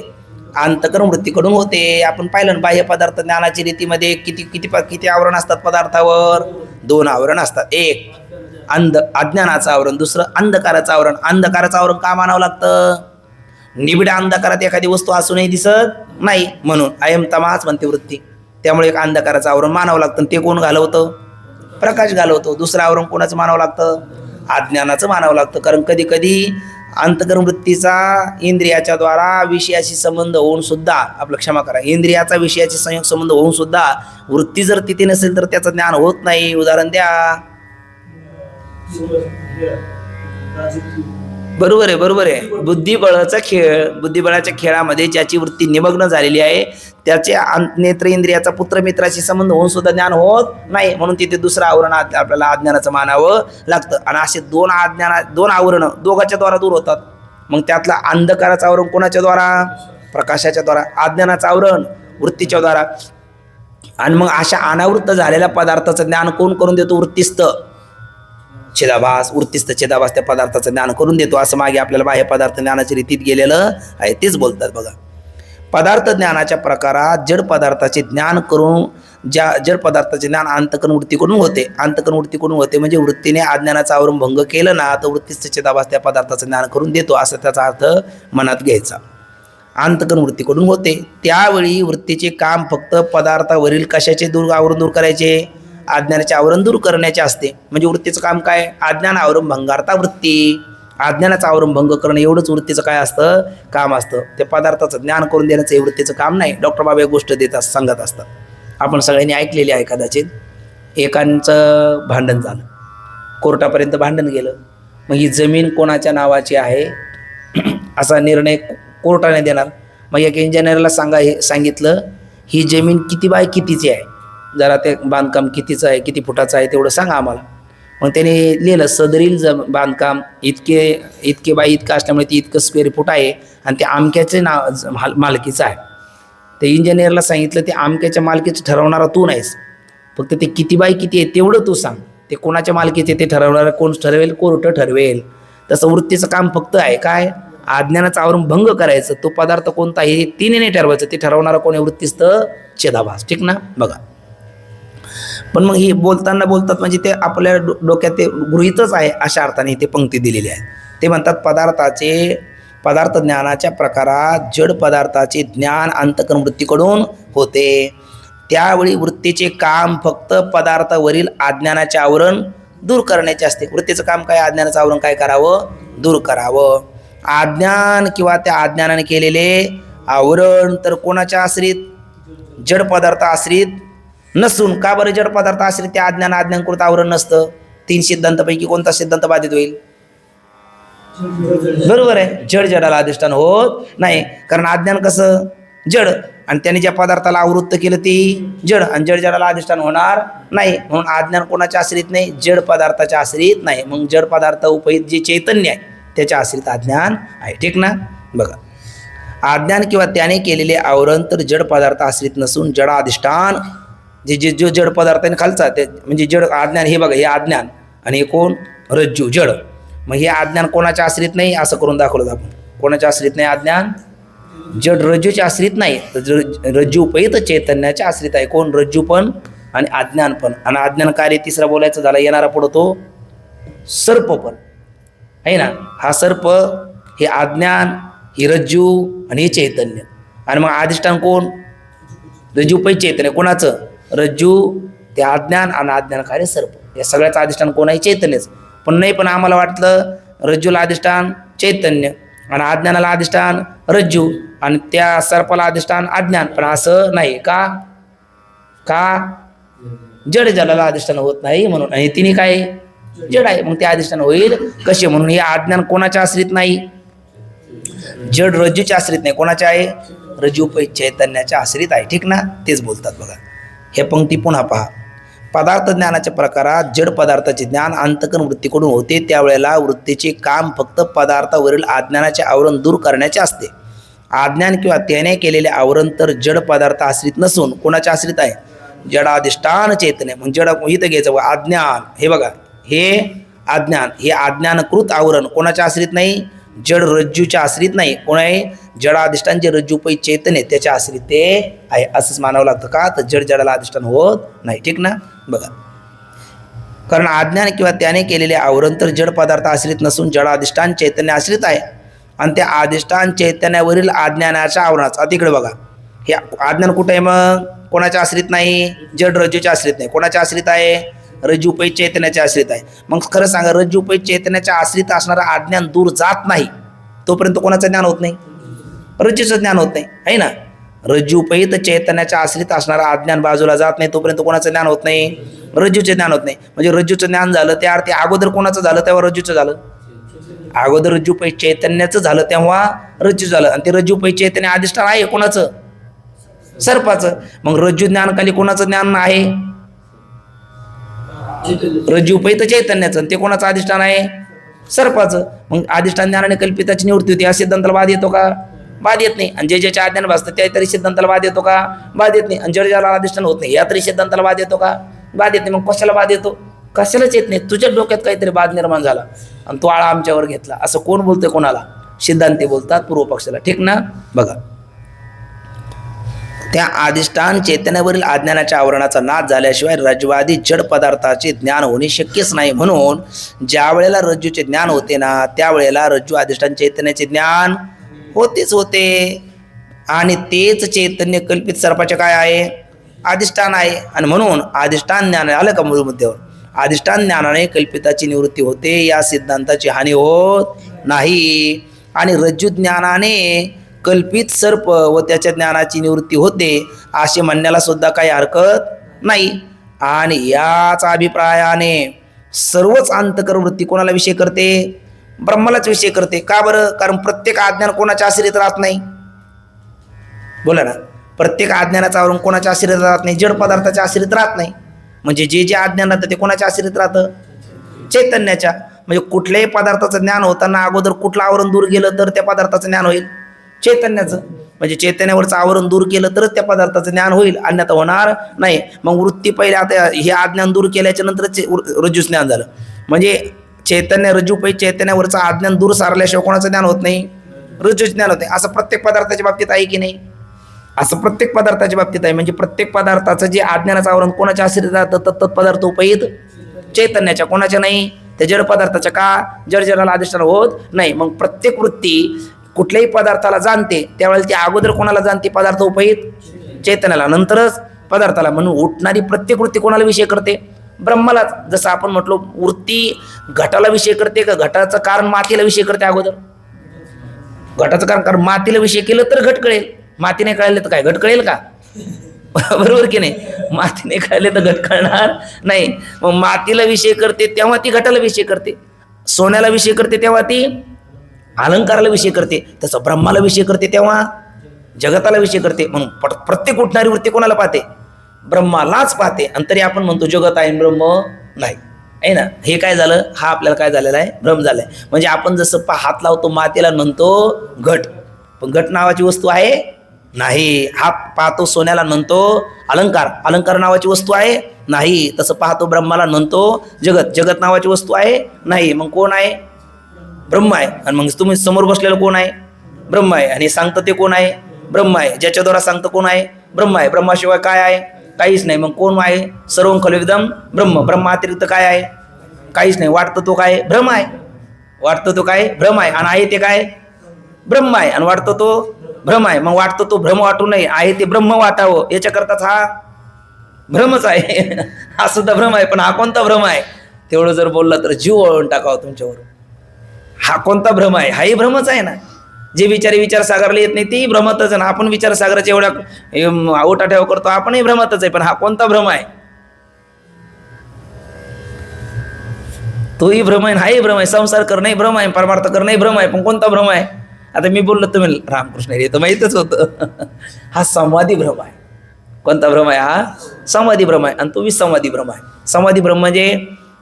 अंतःकरण वृत्तीकडून होते. आपण पाहिलं ना बाह्य पदार्थ ज्ञानाची रीतीमध्ये किती आवरण असतात पदार्थावर? 2 आवरण असतात. एक अज्ञानाचं आवरण, दुसरं अंधकाराचं आवरण. अंधकाराचं आवरण का मानावं लागतं? निबिड अंधकारात एखादी वस्तू असूनही दिसत नाही म्हणून अयम तमास म्हणते वृत्ती. त्यामुळे एक अंधकाराचं आवरण मानावं लागतं. ते कोण घालवतं? प्रकाश घालवतो. दुसरं आवरण कोणाचं मानावं लागतं? अज्ञानाचं मानावं लागतं. कारण कधी कधी अंतःकरण वृत्तीचा इंद्रियाच्या द्वारा विषयाशी संबंध होऊन सुद्धा, आपलं क्षमा करा, इंद्रियाचा विषयाशी संयोग संबंध होऊन सुद्धा वृत्ती जर तिथे नसेल तर त्याचं ज्ञान होत नाही. उदाहरण द्या. बरोबर आहे. बुद्धिबळाचा खेळ, बुद्धिबळाच्या खेळामध्ये ज्याची वृत्ती निमग्न झालेली आहे त्याच्या नेत्र इंद्रियाचा पुत्रमित्राशी संबंध होऊन सुद्धा ज्ञान होत नाही. म्हणून तिथे दुसरं आवरण आपल्याला अज्ञानाचं मानावं लागतं. आणि असे 2 आवरण दोघांच्या द्वारा दूर होतात. मग त्यातला अंधकाराचं आवरण कोणाच्या द्वारा? प्रकाशाच्या द्वारा. अज्ञानाचं आवरण वृत्तीच्या द्वारा. आणि मग अशा अनावृत्त झालेल्या पदार्थाचं ज्ञान कोण करून देतो? वृत्तीस्थ छेदाभास. वृत्तीस्थ छेदाभास त्या पदार्थाचं ज्ञान करून देतो. असं मागे आपल्याला बाह्य पदार्थ ज्ञानाच्या रीतीत गेलेलं आहे. तेच बोलतात बघा. पदार्थ ज्ञानाच्या प्रकारात जड पदार्थाचे ज्ञान करून जड पदार्थाचे ज्ञान अंतःकरण वृत्तीकडून होते. अंतःकरण वृत्तीकडून होते म्हणजे वृत्तीने अज्ञानाचं आवरण भंग केलं ना तर वृत्तीस्थ छेदाभास त्या पदार्थाचं ज्ञान करून देतो असं त्याचा अर्थ मनात घ्यायचा. अंतकरण वृत्तीकडून होते. त्यावेळी वृत्तीचे काम फक्त पदार्थावरील कशाचे आवरण दूर करायचे? अज्ञानाचे आवरण दूर करण्याचे असते. म्हणजे वृत्तीचं काम काय? अज्ञान आवरण भंगारता वृत्ती, अज्ञानाचं आवरण भंग करणं एवढंच वृत्तीचं काय असतं? काम असतं. ते पदार्थाचं ज्ञान करून देण्याचं हे वृत्तीचं काम नाही. डॉक्टर बाबा एक गोष्ट देतात, सांगत असतात, आपण सगळ्यांनी ऐकलेली आहे कदाचित. एकांचं भांडण झालं, कोर्टापर्यंत भांडण गेलं. मग ही जमीन कोणाच्या नावाची आहे असा निर्णय कोर्टाने देणार. मग एक इंजिनियरला सांगितलं ही जमीन किती बाय कितीची आहे, जरा ते बांधकाम कितीचं आहे, किती फुटाचं आहे तेवढं सांगा आम्हाला. मग त्याने लिहिलं सदरील बांधकाम इतके बाय इतकं असल्यामुळे ती इतकं स्क्वेअर फूट आहे आणि ते आमक्याचे मालकीचं आहे. ते इंजिनियरला सांगितलं ते आमक्याच्या मालकीचं ठरवणारा तू नाहीस, फक्त ते किती बाय किती आहे तेवढं तू सांग. ते कोणाच्या मालकीचे ते ठरवणारं कोण ठरवेल? कोर्ट ठरवेल. तसं वृत्तीचं काम फक्त आहे काय? अज्ञानाचं आवरण भंग करायचं. तो पदार्थ कोणता आहे तिने नाही ठरवायचं, ते ठरवणारा कोणी? वृत्तीस्थ चिदाभास. ठीक ना? बघा, पण मग ही बोलतात म्हणजे ते आपल्या डोक्यात ते गृहीतच आहे अशा अर्थाने ते पंक्ती दिलेली आहे. ते म्हणतात पदार्थ ज्ञानाच्या प्रकारात जड पदार्थाचे ज्ञान अंतकरण वृत्तीकडून होते. त्यावेळी वृत्तीचे काम फक्त पदार्थावरील अज्ञानाचे आवरण दूर करण्याचे असते. वृत्तीचं काम काय? अज्ञानाचं आवरण काय करावं? दूर करावं. अज्ञान किंवा त्या अज्ञानाने केलेले आवरण तर कोणाच्या आश्रित? जड पदार्थ आश्रित नसून. का बरं जड पदार्थ आश्रित? त्या अज्ञानकृत आवरण नसतं. 3 सिद्धांतापैकी कोणता सिद्धांत बाधित होईल? बरोबर आहे, जड जडाला अधिष्ठान होत नाही. कारण अज्ञान कसं? जड, आणि त्याने ज्या पदार्थाला आवृत्त केलं ती जड, आणि जड जडाला अधिष्ठान होणार नाही. म्हणून अज्ञान कोणाच्या आश्रित नाही? जड पदार्थाच्या आश्रित नाही. मग जड पदार्थ उपहित जे चैतन्य आहे त्याच्या आश्रित अज्ञान आहे. ठीक ना? बघा, अज्ञान किंवा त्याने केलेले आवरण तर जड पदार्थ आश्रित नसून जडाधिष्ठान. जे जो जड पदार्थ आहे खालचा ते म्हणजे जड अज्ञान. हे बघा, हे अज्ञान आणि हे कोण? रज्जू, जड. मग हे अज्ञान कोणाच्या आश्रित नाही असं करून दाखवलं आपण. कोणाच्या आश्रित नाही अज्ञान? जड रज्जूच्या आश्रित नाही, तर रज्जू उपहित चैतन्याच्या आश्रित आहे. कोण? रज्जू पण आणि अज्ञान पण. आणि अज्ञान कार्य तिसरा बोलायचं झाला येणारा पुढं तो सर्प पण आहे ना. हा सर्प, हे अज्ञान, ही रज्जू आणि हे चैतन्य. आणि मग अधिष्ठान कोण? रज्जू उपहित चैतन्य. कोणाचं? रज्जू, ते अज्ञान आणि अज्ञान कार्य सर्प. या सगळ्याचं अधिष्ठान कोण आहे? चैतन्यच. पण नाही, पण आम्हाला वाटलं रज्जूला अधिष्ठान चैतन्य आणि अज्ञानाला अधिष्ठान रज्जू आणि त्या सर्पाला अधिष्ठान अज्ञान. पण असं नाही. का? जड जडाला अधिष्ठान होत नाही म्हणून. आणि तिने काय? जड आहे, मग ते अधिष्ठान होईल कसे? म्हणून हे अज्ञान कोणाच्या आश्रित नाही? जड रज्जूच्या आश्रित नाही. कोणाच्या आहे? रज्जू उपहित चैतन्याच्या आश्रित आहे. ठीक ना? तेच बोलतात. बघा, हे पंक्ती पुन्हा पहा. पदार्थ ज्ञानाच्या प्रकारात जड पदार्थाचे ज्ञान अंतकरण वृत्तीकडून होते. त्यावेळेला वृत्तीचे काम फक्त पदार्थावरील अज्ञानाचे आवरण दूर करण्याचे असते. अज्ञान किंवा त्याने केलेले आवरण तर जड पदार्थ आश्रित नसून कोणाच्या आश्रित आहे? जडाधिष्ठान चैतन्य. मग जड इथं घ्यायचं बघा, अज्ञान. हे बघा, हे अज्ञान, हे अज्ञानकृत आवरण कोणाच्या आश्रित नाही? जड रज्जूच्या आश्रित नाही. कोण आहे? जडाधिष्ठान जे रज्जू उपहित चैतन्य त्याच्या आश्रित ते आहे. असंच मानावं लागतं. का? तर जड जडाला अधिष्ठान होत नाही. ठीक ना? बघा, कारण अज्ञान किंवा त्याने केलेले आवरण तर जड पदार्थ आश्रित नसून जडाधिष्ठान चैतन्य आश्रित आहे. आणि त्या अधिष्ठान चैतन्यावरील अज्ञानाच्या आवरणाचा तिकडे बघा, हे अज्ञान कुठे आहे? मग कोणाच्या आश्रित नाही? जड रज्जूच्या आश्रित नाही. कोणाच्या आश्रित आहे? रज्जू उपहित चैतन्याच्या आश्रित आहे. मग खरं सांगा, रज्जू उपहित चैतन्याच्या आश्रित असणारा अज्ञान दूर जात नाही तोपर्यंत कोणाचं ज्ञान होत नाही? रज्जूचं ज्ञान होत नाही, आहे ना. रज्जू उपहित चैतन्याच्या आश्रित असणारा अज्ञान बाजूला जात नाही तोपर्यंत कोणाचं ज्ञान होत नाही? रज्जूचे ज्ञान होत नाही. म्हणजे रज्जूचं ज्ञान झालं त्या अर्थी अगोदर कोणाचं झालं तेव्हा रज्जूचं झालं. अगोदर रज्जू उपहित चैतन्याचं झालं तेव्हा रज्जू झालं. आणि ते रज्जू उपहित चैतन्य अधिष्ठान आहे कोणाचं? सर्पाचं. मग रज्जू ज्ञानखाली कोणाचं ज्ञान आहे? रज्जू उपहित चैतन्याचं. ते कोणाचं अधिष्ठान आहे? सर्पाचं. मग अधिष्ठान ज्ञानाने कल्पिताची निवृत्ती होती. या सिद्धांताला वाद येतो का? वाद येत नाही. आणि जे ज्याच्या अज्ञान भासतं त्या तरी सिद्धांताला वाद येतो का? वाद येत नाही. आणि जड ज्याला अधिष्ठान होत नाही या तरी सिद्धांताला वाद येतो का? वाद येत नाही. मग कशाला वाद येतो? कशालाच येत नाही. तुझ्या डोक्यात काहीतरी वाद निर्माण झाला आणि तो आळा आमच्यावर घेतला असं कोण बोलतोय? कोणाला? सिद्धांती बोलतात पूर्व पक्षाला. ठीक ना? बघा, त्या अधिष्ठान चैतन्यावरील अज्ञानाच्या आवरणाचा नाश झाल्याशिवाय रज्जवादी जड पदार्थाचे ज्ञान होणे शक्यच नाही. म्हणून ज्या वेळेला रज्जूचे ज्ञान होते ना त्यावेळेला रज्जू अधिष्ठान चैतन्याचे ज्ञान होतेच होते. आणि तेच चैतन्य कल्पित सर्पाचे काय आहे, अधिष्ठान आहे. आणि म्हणून अधिष्ठान ज्ञान आलं का मूळ मुद्द्यावर, अधिष्ठान ज्ञानाने कल्पिताची निवृत्ती होते, या सिद्धांताची हानी होत नाही. आणि रज्जू ज्ञानाने कल्पित सर्प व त्याच्या ज्ञानाची निवृत्ती होते असे म्हणण्याला सुद्धा काही हरकत नाही. आणि याच अभिप्रायाने सर्वच अंतःकरण वृत्ती कोणाला विषय करते, ब्रह्मालाच विषय करते. का बरं? कारण प्रत्येक अज्ञान कोणाच्या आश्रित राहत नाही. बोला ना, प्रत्येक अज्ञानाचं आवरण कोणाच्या आश्रित राहत नाही, जड पदार्थाच्या आश्रित राहत नाही. म्हणजे जे जे अज्ञान राहतं ते कोणाच्या आश्रित राहतं, चैतन्याच्या. म्हणजे कुठल्याही पदार्थाचं ज्ञान होताना अगोदर कुठलं आवरण दूर गेलं तर त्या पदार्थाचं ज्ञान होईल, चैतन्याचं. म्हणजे चैतन्यावरचं आवरण दूर केलं तरच त्या पदार्थाचं ज्ञान होईल, अन्यथा होणार नाही. मग वृत्ती पहिले, आता हे अज्ञान दूर केल्याच्या नंतरच रज्जू ज्ञान झालं. म्हणजे चैतन्य रज्जू पहिले चैतन्यावरचं अज्ञान दूर सारल्याशिवाय कोणाचं ज्ञान होत नाही, रज्जू ज्ञान होते. असं प्रत्येक पदार्थाच्या बाबतीत आहे की नाही? असं प्रत्येक पदार्थाच्या बाबतीत आहे. म्हणजे प्रत्येक पदार्थाचं जे अज्ञानाचं आवरण कोणाच्या आश्रित राहतं, तत्पदार्थ उपहित चैतन्याच्या, कोणाच्या नाही, त्या जड पदार्थाच्या. का? जड जडाला अधिष्ठान होत नाही. मग प्रत्येक वृत्ती कुठल्याही पदार्थाला जाणते त्यावेळेला ती अगोदर कोणाला जाणते, पदार्थ उपहित चैतन्याला, नंतरच पदार्थाला. म्हणून उठणारी प्रत्येक वृत्ती कोणाला विषय करते, ब्रह्मालाच. जसं आपण म्हटलो वृत्ती घटाला विषय करते का घटाचं कारण मातीला विषय करते अगोदर, घटाचं कारण मातीला विषय केलं तर घट कळेल, मातीने कळले तर काय घट कळेल का? बरोबर की नाही? मातीने कळले तर घट कळणार नाही. मग मातीला विषय करते तेव्हा ती घटाला विषय करते, सोन्याला विषय करते तेव्हा ती अलंकाराला विषय करते, तसं ब्रह्माला विषय करते तेव्हा जगताला विषय करते. म्हणून प्रत्येक उठणारी वृत्ती कोणाला पाहते, ब्रह्मालाच पाहते. आणि तरी आपण म्हणतो जगत आहे ब्रह्म नाही, आहे ना. हे काय झालं, हा आपल्याला काय झालेला आहे, भ्रम झालाय. म्हणजे आपण जसं हात लावतो मातीला म्हणतो घट, पण घट नावाची वस्तू आहे नाही. हात पाहतो सोन्याला म्हणतो अलंकार, अलंकार नावाची वस्तू आहे नाही. तसं पाहतो ब्रह्माला म्हणतो जगत, जगत नावाची वस्तू आहे नाही. मग कोण आहे, ब्रह्म आहे. आणि मग तुम्ही समोर बसलेलं कोण आहे, ब्रह्म आहे. आणि सांगतं ते कोण आहे, ब्रह्म आहे. ज्याच्याद्वारा सांगतं कोण आहे, ब्रह्म आहे. ब्रह्माशिवाय काय आहे, काहीच नाही. मग कोण आहे, सर्व खलु एकदम ब्रह्म. ब्रह्म अतिरिक्त काय आहे, काहीच नाही. वाटतं तो काय, भ्रम आहे. वाटतं तो काय, भ्रम आहे. आणि आहे ते काय, ब्रह्म आहे. आणि वाटतं तो भ्रम आहे. मग वाटतं तो भ्रम वाटू नये, आहे ते ब्रह्म वाटावं, याच्याकरताच हा भ्रमच आहे. हा सुद्धा भ्रम आहे. पण हा कोणता भ्रम आहे, तेवढं जर बोलला तर जीव वळून टाकावं तुमच्यावर. हा कोणता भ्रम आहे, हाही भ्रमच आहे ना. जे विचार सागरला येत नाही तेही भ्रमतच आहे ना. आपण विचार सागराच्या एवढ्या ओटाठ्याव करतो, आपणही भ्रमतच आहे. पण हा कोणता भ्रम आहे, तोही भ्रम आहे, हाही भ्रम आहे. संसार करणंही भ्रम आहे, परमार्थ करणंही भ्रम आहे. पण कोणता भ्रम आहे, आता मी बोललो तुम्ही रामकृष्ण हे तर माहीतच होतं. हा संवादी भ्रम आहे. कोणता भ्रम आहे, हा संवादी भ्रम आहे. आणि तो विसंवादी भ्रम आहे. संवादी भ्रम म्हणजे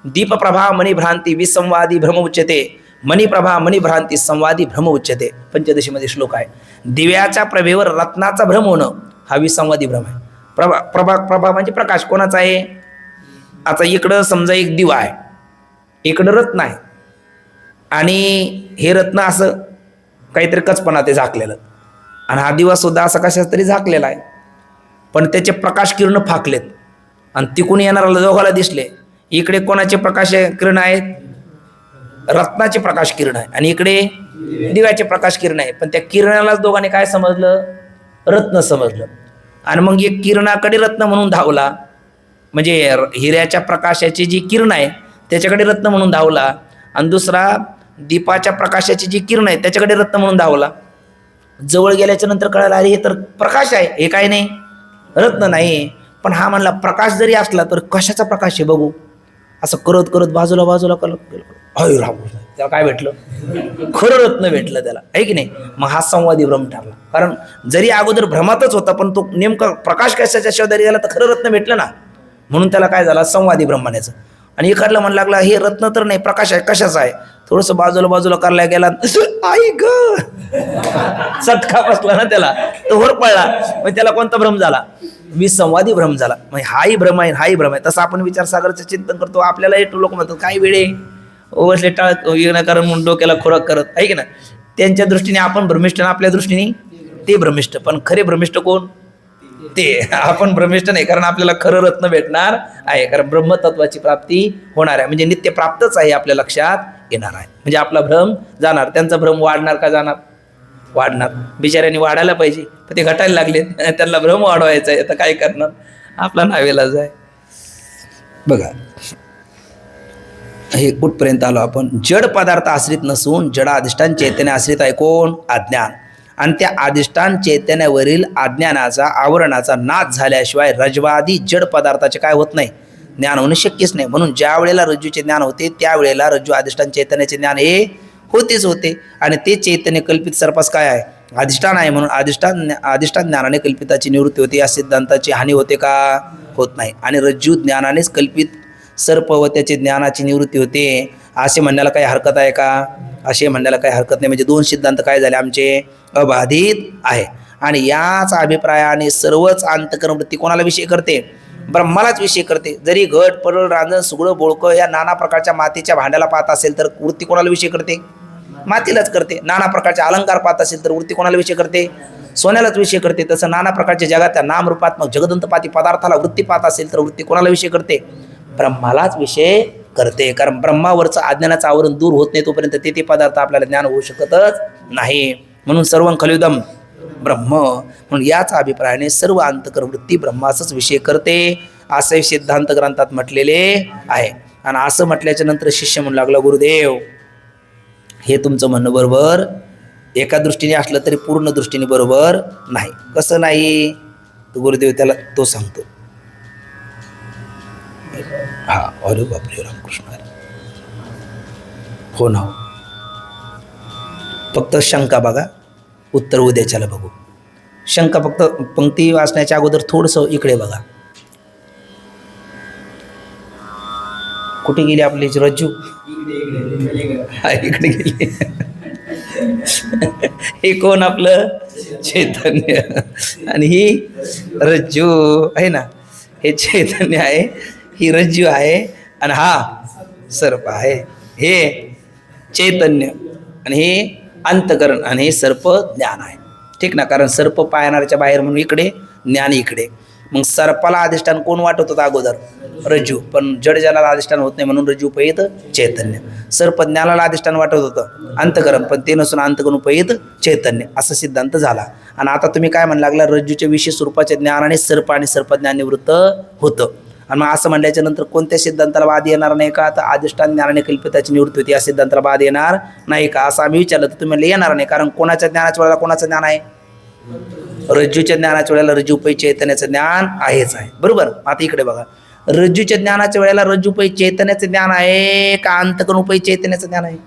दीपप्रभा मणिभ्रांती विसंवादी भ्रम उच्यते. मणिप्रभा मणिभ्रांती संवादी भ्रम उच्यते. पंचदशीमध्ये श्लोक आहे. दिव्याच्या प्रभेवर रत्नाचा भ्रम होणं हा विसंवादी भ्रम आहे. प्रभा म्हणजे प्रकाश कोणाचा आहे. आता इकडं समजा एक दिवा आहे, इकडं रत्न आहे, आणि हे रत्न असं काहीतरी कचपणा ते झाकलेलं, आणि हा दिवा सुद्धा असा कशाच तरी झाकलेला आहे. पण त्याचे प्रकाश किरण फाकलेत आणि तिकून येणाऱ्याला दोघाला दिसले. इकडे कोणाचे प्रकाश किरण आहेत, रत्नाचे प्रकाश किरण आहे, आणि इकडे दिव्याचे प्रकाश किरण आहे. पण त्या किरणालाच दोघांनी काय समजलं, रत्न समजलं. आणि मग एक किरणाकडे रत्न म्हणून धावला, म्हणजे हिऱ्याच्या प्रकाशाची जी किरण आहे त्याच्याकडे रत्न म्हणून धावला, आणि दुसरा दीपाच्या प्रकाशाची जी किरण आहे त्याच्याकडे रत्न म्हणून धावला. जवळ गेल्याच्या नंतर कळालं अरे हे तर प्रकाश आहे, हे काय नाही, रत्न नाही. पण हा म्हणला प्रकाश जरी असला तर कशाचा प्रकाश आहे बघू. असं करत करत बाजूला अय राम, त्याला काय भेटलं, खरं रत्न भेटलं त्याला, आहे की नाही. मग हा संवादी भ्रम ठरला. कारण जरी अगोदर भ्रमातच होता, पण तो नेमका प्रकाश कशाच्या शोधारी गेला तर खरं रत्न भेटलं ना, म्हणून त्याला काय झाला, संवादी भ्रम म्हणायचं. आणि एखादला म्हणू लागला हे रत्न तर नाही, प्रकाश आहे, कशाचा आहे. थोडंसं बाजूला करायला गेला, आई ग, चटका बसला ना त्याला, तो वर पडला. मग त्याला कोणता भ्रम झाला, विसंवादी भ्रम झाला. मग हाही भ्रम आहे, हाही भ्रम आहे. तसं आपण विचार सागराचं चिंतन करतो. आपल्याला हे लोक म्हणतात काही वेळे ओवसले टाळ कारण म्हणून डोक्याला खोराक करत, आहे की ना. त्यांच्या दृष्टीने आपण भ्रमिष्ठ, आपल्या दृष्टीने ते भ्रमिष्ठ. पण खरे भ्रमिष्ठ कोण, ते. आपण भ्रमिष्ठ नाही, कारण आपल्याला खरं रत्न भेटणार आहे. कारण ब्रह्मतत्वाची प्राप्ती होणार आहे, म्हणजे नित्य प्राप्तच आहे, आपल्या लक्षात येणार आहे. म्हणजे आपला भ्रम जाणार. त्यांचा भ्रम वाढणार का जाणार, वाढणार. बिचाऱ्यांनी वाढायला पाहिजे पण ते घटायला लागले, त्यांना भ्रम वाढवायचा आहे, आता काय करणार, आपला नावेलाज आहे. बघा हे कुठपर्यंत आलो आपण. जड पदार्थ आश्रित नसून जड अधिष्ठान चैतन्य आश्रित आहे. कोण? अज्ञान. आणि त्या अधिष्ठान चैतन्यावरील अज्ञानाचा आवरणाचा नाश झाल्याशिवाय रज्जवादी जड पदार्थाचे काय होत नाही, ज्ञान होणं शक्यच नाही. म्हणून ज्या वेळेला रज्जूचे ज्ञान होते त्यावेळेला रज्जू अधिष्ठान चैतन्याचे ज्ञान हे होतेच होते. आणि ते चैतन्य कल्पित सर्पास काय आहे? अधिष्ठान आहे. म्हणून अधिष्ठान ज्ञानाने कल्पिताची निवृत्ती होते. या सिद्धांताची हानी होते का? होत नाही. आणि रज्जू ज्ञानानेच कल्पित सर्प व त्याचे ज्ञानाची निवृत्ती होते असे म्हणण्याला काही हरकत आहे का? असे म्हणण्याला काही हरकत नाही. म्हणजे दोन सिद्धांत काय झाले आमचे? अबाधित आहे. आणि याच अभिप्रायाने सर्वच अंतःकरण वृत्ती कोणाला विषय करते? ब्रह्मालाच विषय करते. जरी घट परळ रांजण सुगडं बोळकं या नाना प्रकारच्या मातीच्या भांड्याला पाहत असेल तर वृत्ती कोणाला विषय करते? मातीलाच करते. नाना प्रकारचे अलंकार पाहत असेल तर वृत्ती कोणाला विषय करते? सोन्यालाच विषय करते. तसं नाना प्रकारच्या जगातल्या नामरूपात्मक जगदंतपाती पदार्थाला वृत्ती पाहत असेल तर वृत्ती कोणाला विषय करते? ब्रह्मालाच विषय करते. कारण ब्रह्मावरचं अज्ञानाचं आवरण दूर होत नाही तोपर्यंत ते पदार्थ आपल्याला ज्ञान होऊ शकतच नाही. म्हणून सर्वं खलुदम ब्रह्म. म्हणून याच अभिप्रायाने सर्व अंतःकरण वृत्ती ब्रह्माचाच विषय करते असे सिद्धांत ग्रंथात म्हटलेले आहे. आणि असं म्हटल्याच्या नंतर शिष्य म्हणू लागला, गुरुदेव हे तुमचं म्हणणं बरोबर एका दृष्टीने असलं तरी पूर्ण दृष्टीने बरोबर नाही. कसं नाही? तर गुरुदेव त्याला तो सांगतो. हा, अरे बापरे, रामकृष्ण हरी. हो ना, फक्त शंका बघा, उत्तर उद्याच्याला बघू. शंका फक्त पंक्ती वाचण्याच्या अगोदर थोडंसं इकडे बघा. कुठे गेली आपली रज्जू? हा, इकडे गेली. हे कोण? आपलं चैतन्य. आणि ही रज्जू आहे ना, हे चैतन्य आहे, ही रज्जू आहे, आणि हा सर्प आहे. हे चैतन्य आणि हे अंतःकरण आणि हे सर्प ज्ञान आहे. ठीक ना? कारण सर्प पाहणाऱ्याच्या बाहेर म्हणून इकडे, ज्ञान इकडे. मग सर्पाला अधिष्ठान कोण वाटत होतं अगोदर? रज्जू. पण जड जलाला अधिष्ठान होत नाही म्हणून रज्जू उपहित चैतन्य. सर्प ज्ञानाला अधिष्ठान वाटत होतं अंतःकरण, पण ते नसून अंतःकरण उपहित चैतन्य असा सिद्धांत झाला. आणि आता तुम्ही काय म्हणू लागला? रज्जूच्या विशेष स्वरूपाच्या ज्ञानाने सर्प आणि सर्पज्ञान निवृत्त होतं. आणि मग असं म्हणल्याच्या नंतर कोणत्या सिद्धांताला वाद येणार नाही का? तर अधिष्ठान ज्ञानाने कल्पिताची निवृत्ती होती या सिद्धांताला वाद येणार नाही का? असं आम्ही विचारलं तर तुम्ही म्हणले येणार नाही. कारण कोणाच्या ज्ञानाच्या वेळेला कोणाचं ज्ञान आहे? रज्जूच्या ज्ञानाच्या वेळेला रज्जूपै चैतन्याचं ज्ञान आहेच आहे. बरोबर? आता इकडे बघा, रज्जूच्या ज्ञानाच्या वेळेला रज्जूपै चैतन्याचं ज्ञान आहे का अंतःकरण उपै चैतन्याचं ज्ञान आहे?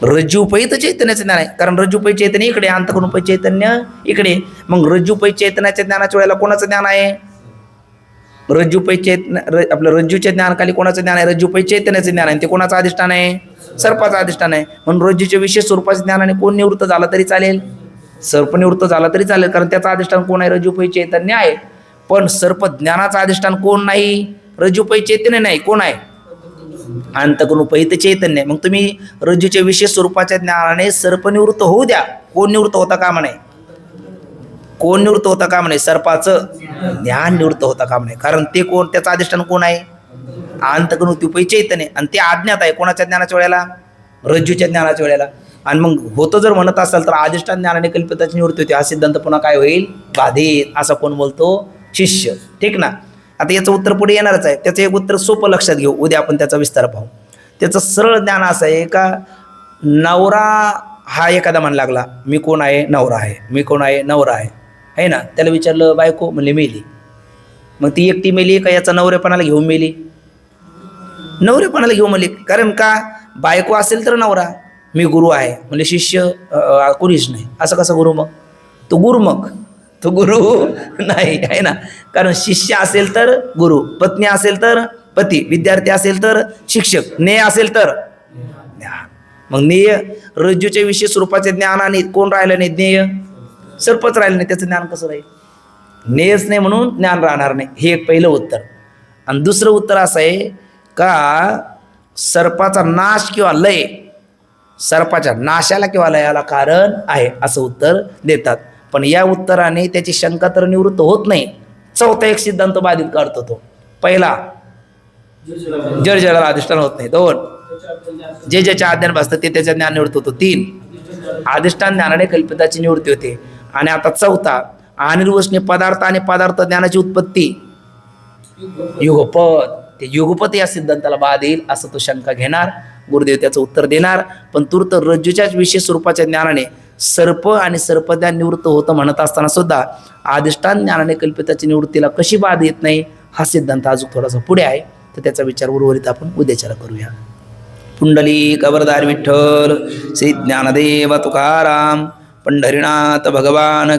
रज्जूपै तर चैतन्याचं ज्ञान आहे. कारण रज्जूपै चैतन्य इकडे, अंतःकरण उपै चैतन्य इकडे. मग रज्जूपै चैतन्याच्या ज्ञानाच्या वेळेला कोणाचं ज्ञान आहे? रज्जूपै चैतन्य. आपलं रज्जूच्या ज्ञानाखाली कोणाचं ज्ञान आहे? रज्जूपै चैतन्याचं ज्ञान आहे. ते कोणाचं अधिष्ठान आहे? सर्पाचं अधिष्ठान आहे. म्हणून रज्जूच्या विशेष स्वरूपाच्या ज्ञानाने कोण निवृत्त झाला तरी चालेल? सर्प निवृत्त झाला तरी चालेल, कारण त्याचं अधिष्ठान कोण आहे? रज्जूपै चैतन्य आहे. पण सर्प ज्ञानाचं अधिष्ठान कोण नाही? रज्जूपै चैतन्य नाही. कोण आहे? अंतःकरण उपहित चैतन्य. मग तुम्ही रज्जूच्या विशेष स्वरूपाच्या ज्ञानाने सर्प निवृत्त होऊ द्या. कोण निवृत्त होता का म्हणे? कोण निवृत्त होता का म्हणे? सर्पाचं ज्ञान निवृत्त होता का म्हणे? कारण ते कोण? त्याचं अधिष्ठान कोण आहे? अंतःकरण उपै चैतन्य. आणि ते अज्ञात आहे कोणाच्या ज्ञानाच्या वेळेला? रज्जूच्या ज्ञानाच्या वेळेला. आणि मग होतं जर म्हणत असाल तर अधिष्ठान ज्ञानाने कल्पिताची निवृत्ती होती हा सिद्धांत पुन्हा काय होईल? बाधित. असा कोण बोलतो? शिष्य. ठीक ना? आता याचं उत्तर पुढे येणारच आहे. त्याचं एक उत्तर सोपं लक्षात घेऊ, उद्या आपण त्याचा विस्तार पाहू. त्याचं सरळ ज्ञान असं आहे का नवरा हा एखादा म्हणू लागला मी कोण आहे? नवरा आहे. मी कोण आहे? नवरा आहे. आहे ना? त्याला विचारलं बायको, म्हणले मेली. मग ती एकटी मेली का याचा नवरेपणाला घेऊन मेली? नवरेपणाला घेऊन मेली. कारण का? बायको असेल तर नवरा. मी गुरु आहे म्हणजे शिष्य कोणीच नाही. असं कसा गुरु? मग तो गुरु, मग तो गुरु नाही. आहे ना? कारण शिष्य असेल तर गुरु, पत्नी असेल तर पती, विद्यार्थी असेल तर शिक्षक, ज्ञेय असेल तर ज्ञान. मग ज्ञेय रज्जूच्या विशेष स्वरूपाचे ज्ञान आणि कोण राहिलं नाही? ज्ञेय. सर्पच राहिलं नाही. त्याचं ज्ञान कसं राहील? ज्ञेयच नाही म्हणून ज्ञान राहणार नाही. हे एक पहिलं उत्तर. आणि दुसरं उत्तर असं आहे का सर्पाचा नाश किंवा लय, सर्पाच्या नाशाला किंवा लयाला कारण आहे असं उत्तर देतात. पण या उत्तराने त्याची शंका तर निवृत्त होत नाही. चौथा एक सिद्धांत बाधित काढतो तो. पहिला, जड जलाला अधिष्ठान होत नाही. दोन, जे ज्याच्या अज्ञान भासतं ते त्याच्या ज्ञान निवृत्त होतो. तीन, अधिष्ठान ज्ञानाने कल्पिताची निवृत्ती होते. आणि आता चौथा, अनिर्वचनीय पदार्थ आणि पदार्थ ज्ञानाची उत्पत्ती युगपत. ते युगपत या सिद्धांताला बाध येईल असं तो शंका घेणार. गुरुदेव त्याचं उत्तर देणार. पण तूर्त रज्जूच्याच विशेष स्वरूपाच्या ज्ञानाने सर्प आणि सर्पज्ञान निवृत्त होतं म्हणत असताना सुद्धा अधिष्ठान ज्ञानाने कल्पिताची निवृत्तीला कशी बाध येत नाही, हा सिद्धांत अजून थोडासा पुढे आहे. तर त्याचा विचार उर्वरित आपण उद्याच्याला करूया. पुंडलिक वरदार विठ्ठल, श्री ज्ञानदेव तुकाराम, पंढरीनाथ भगवान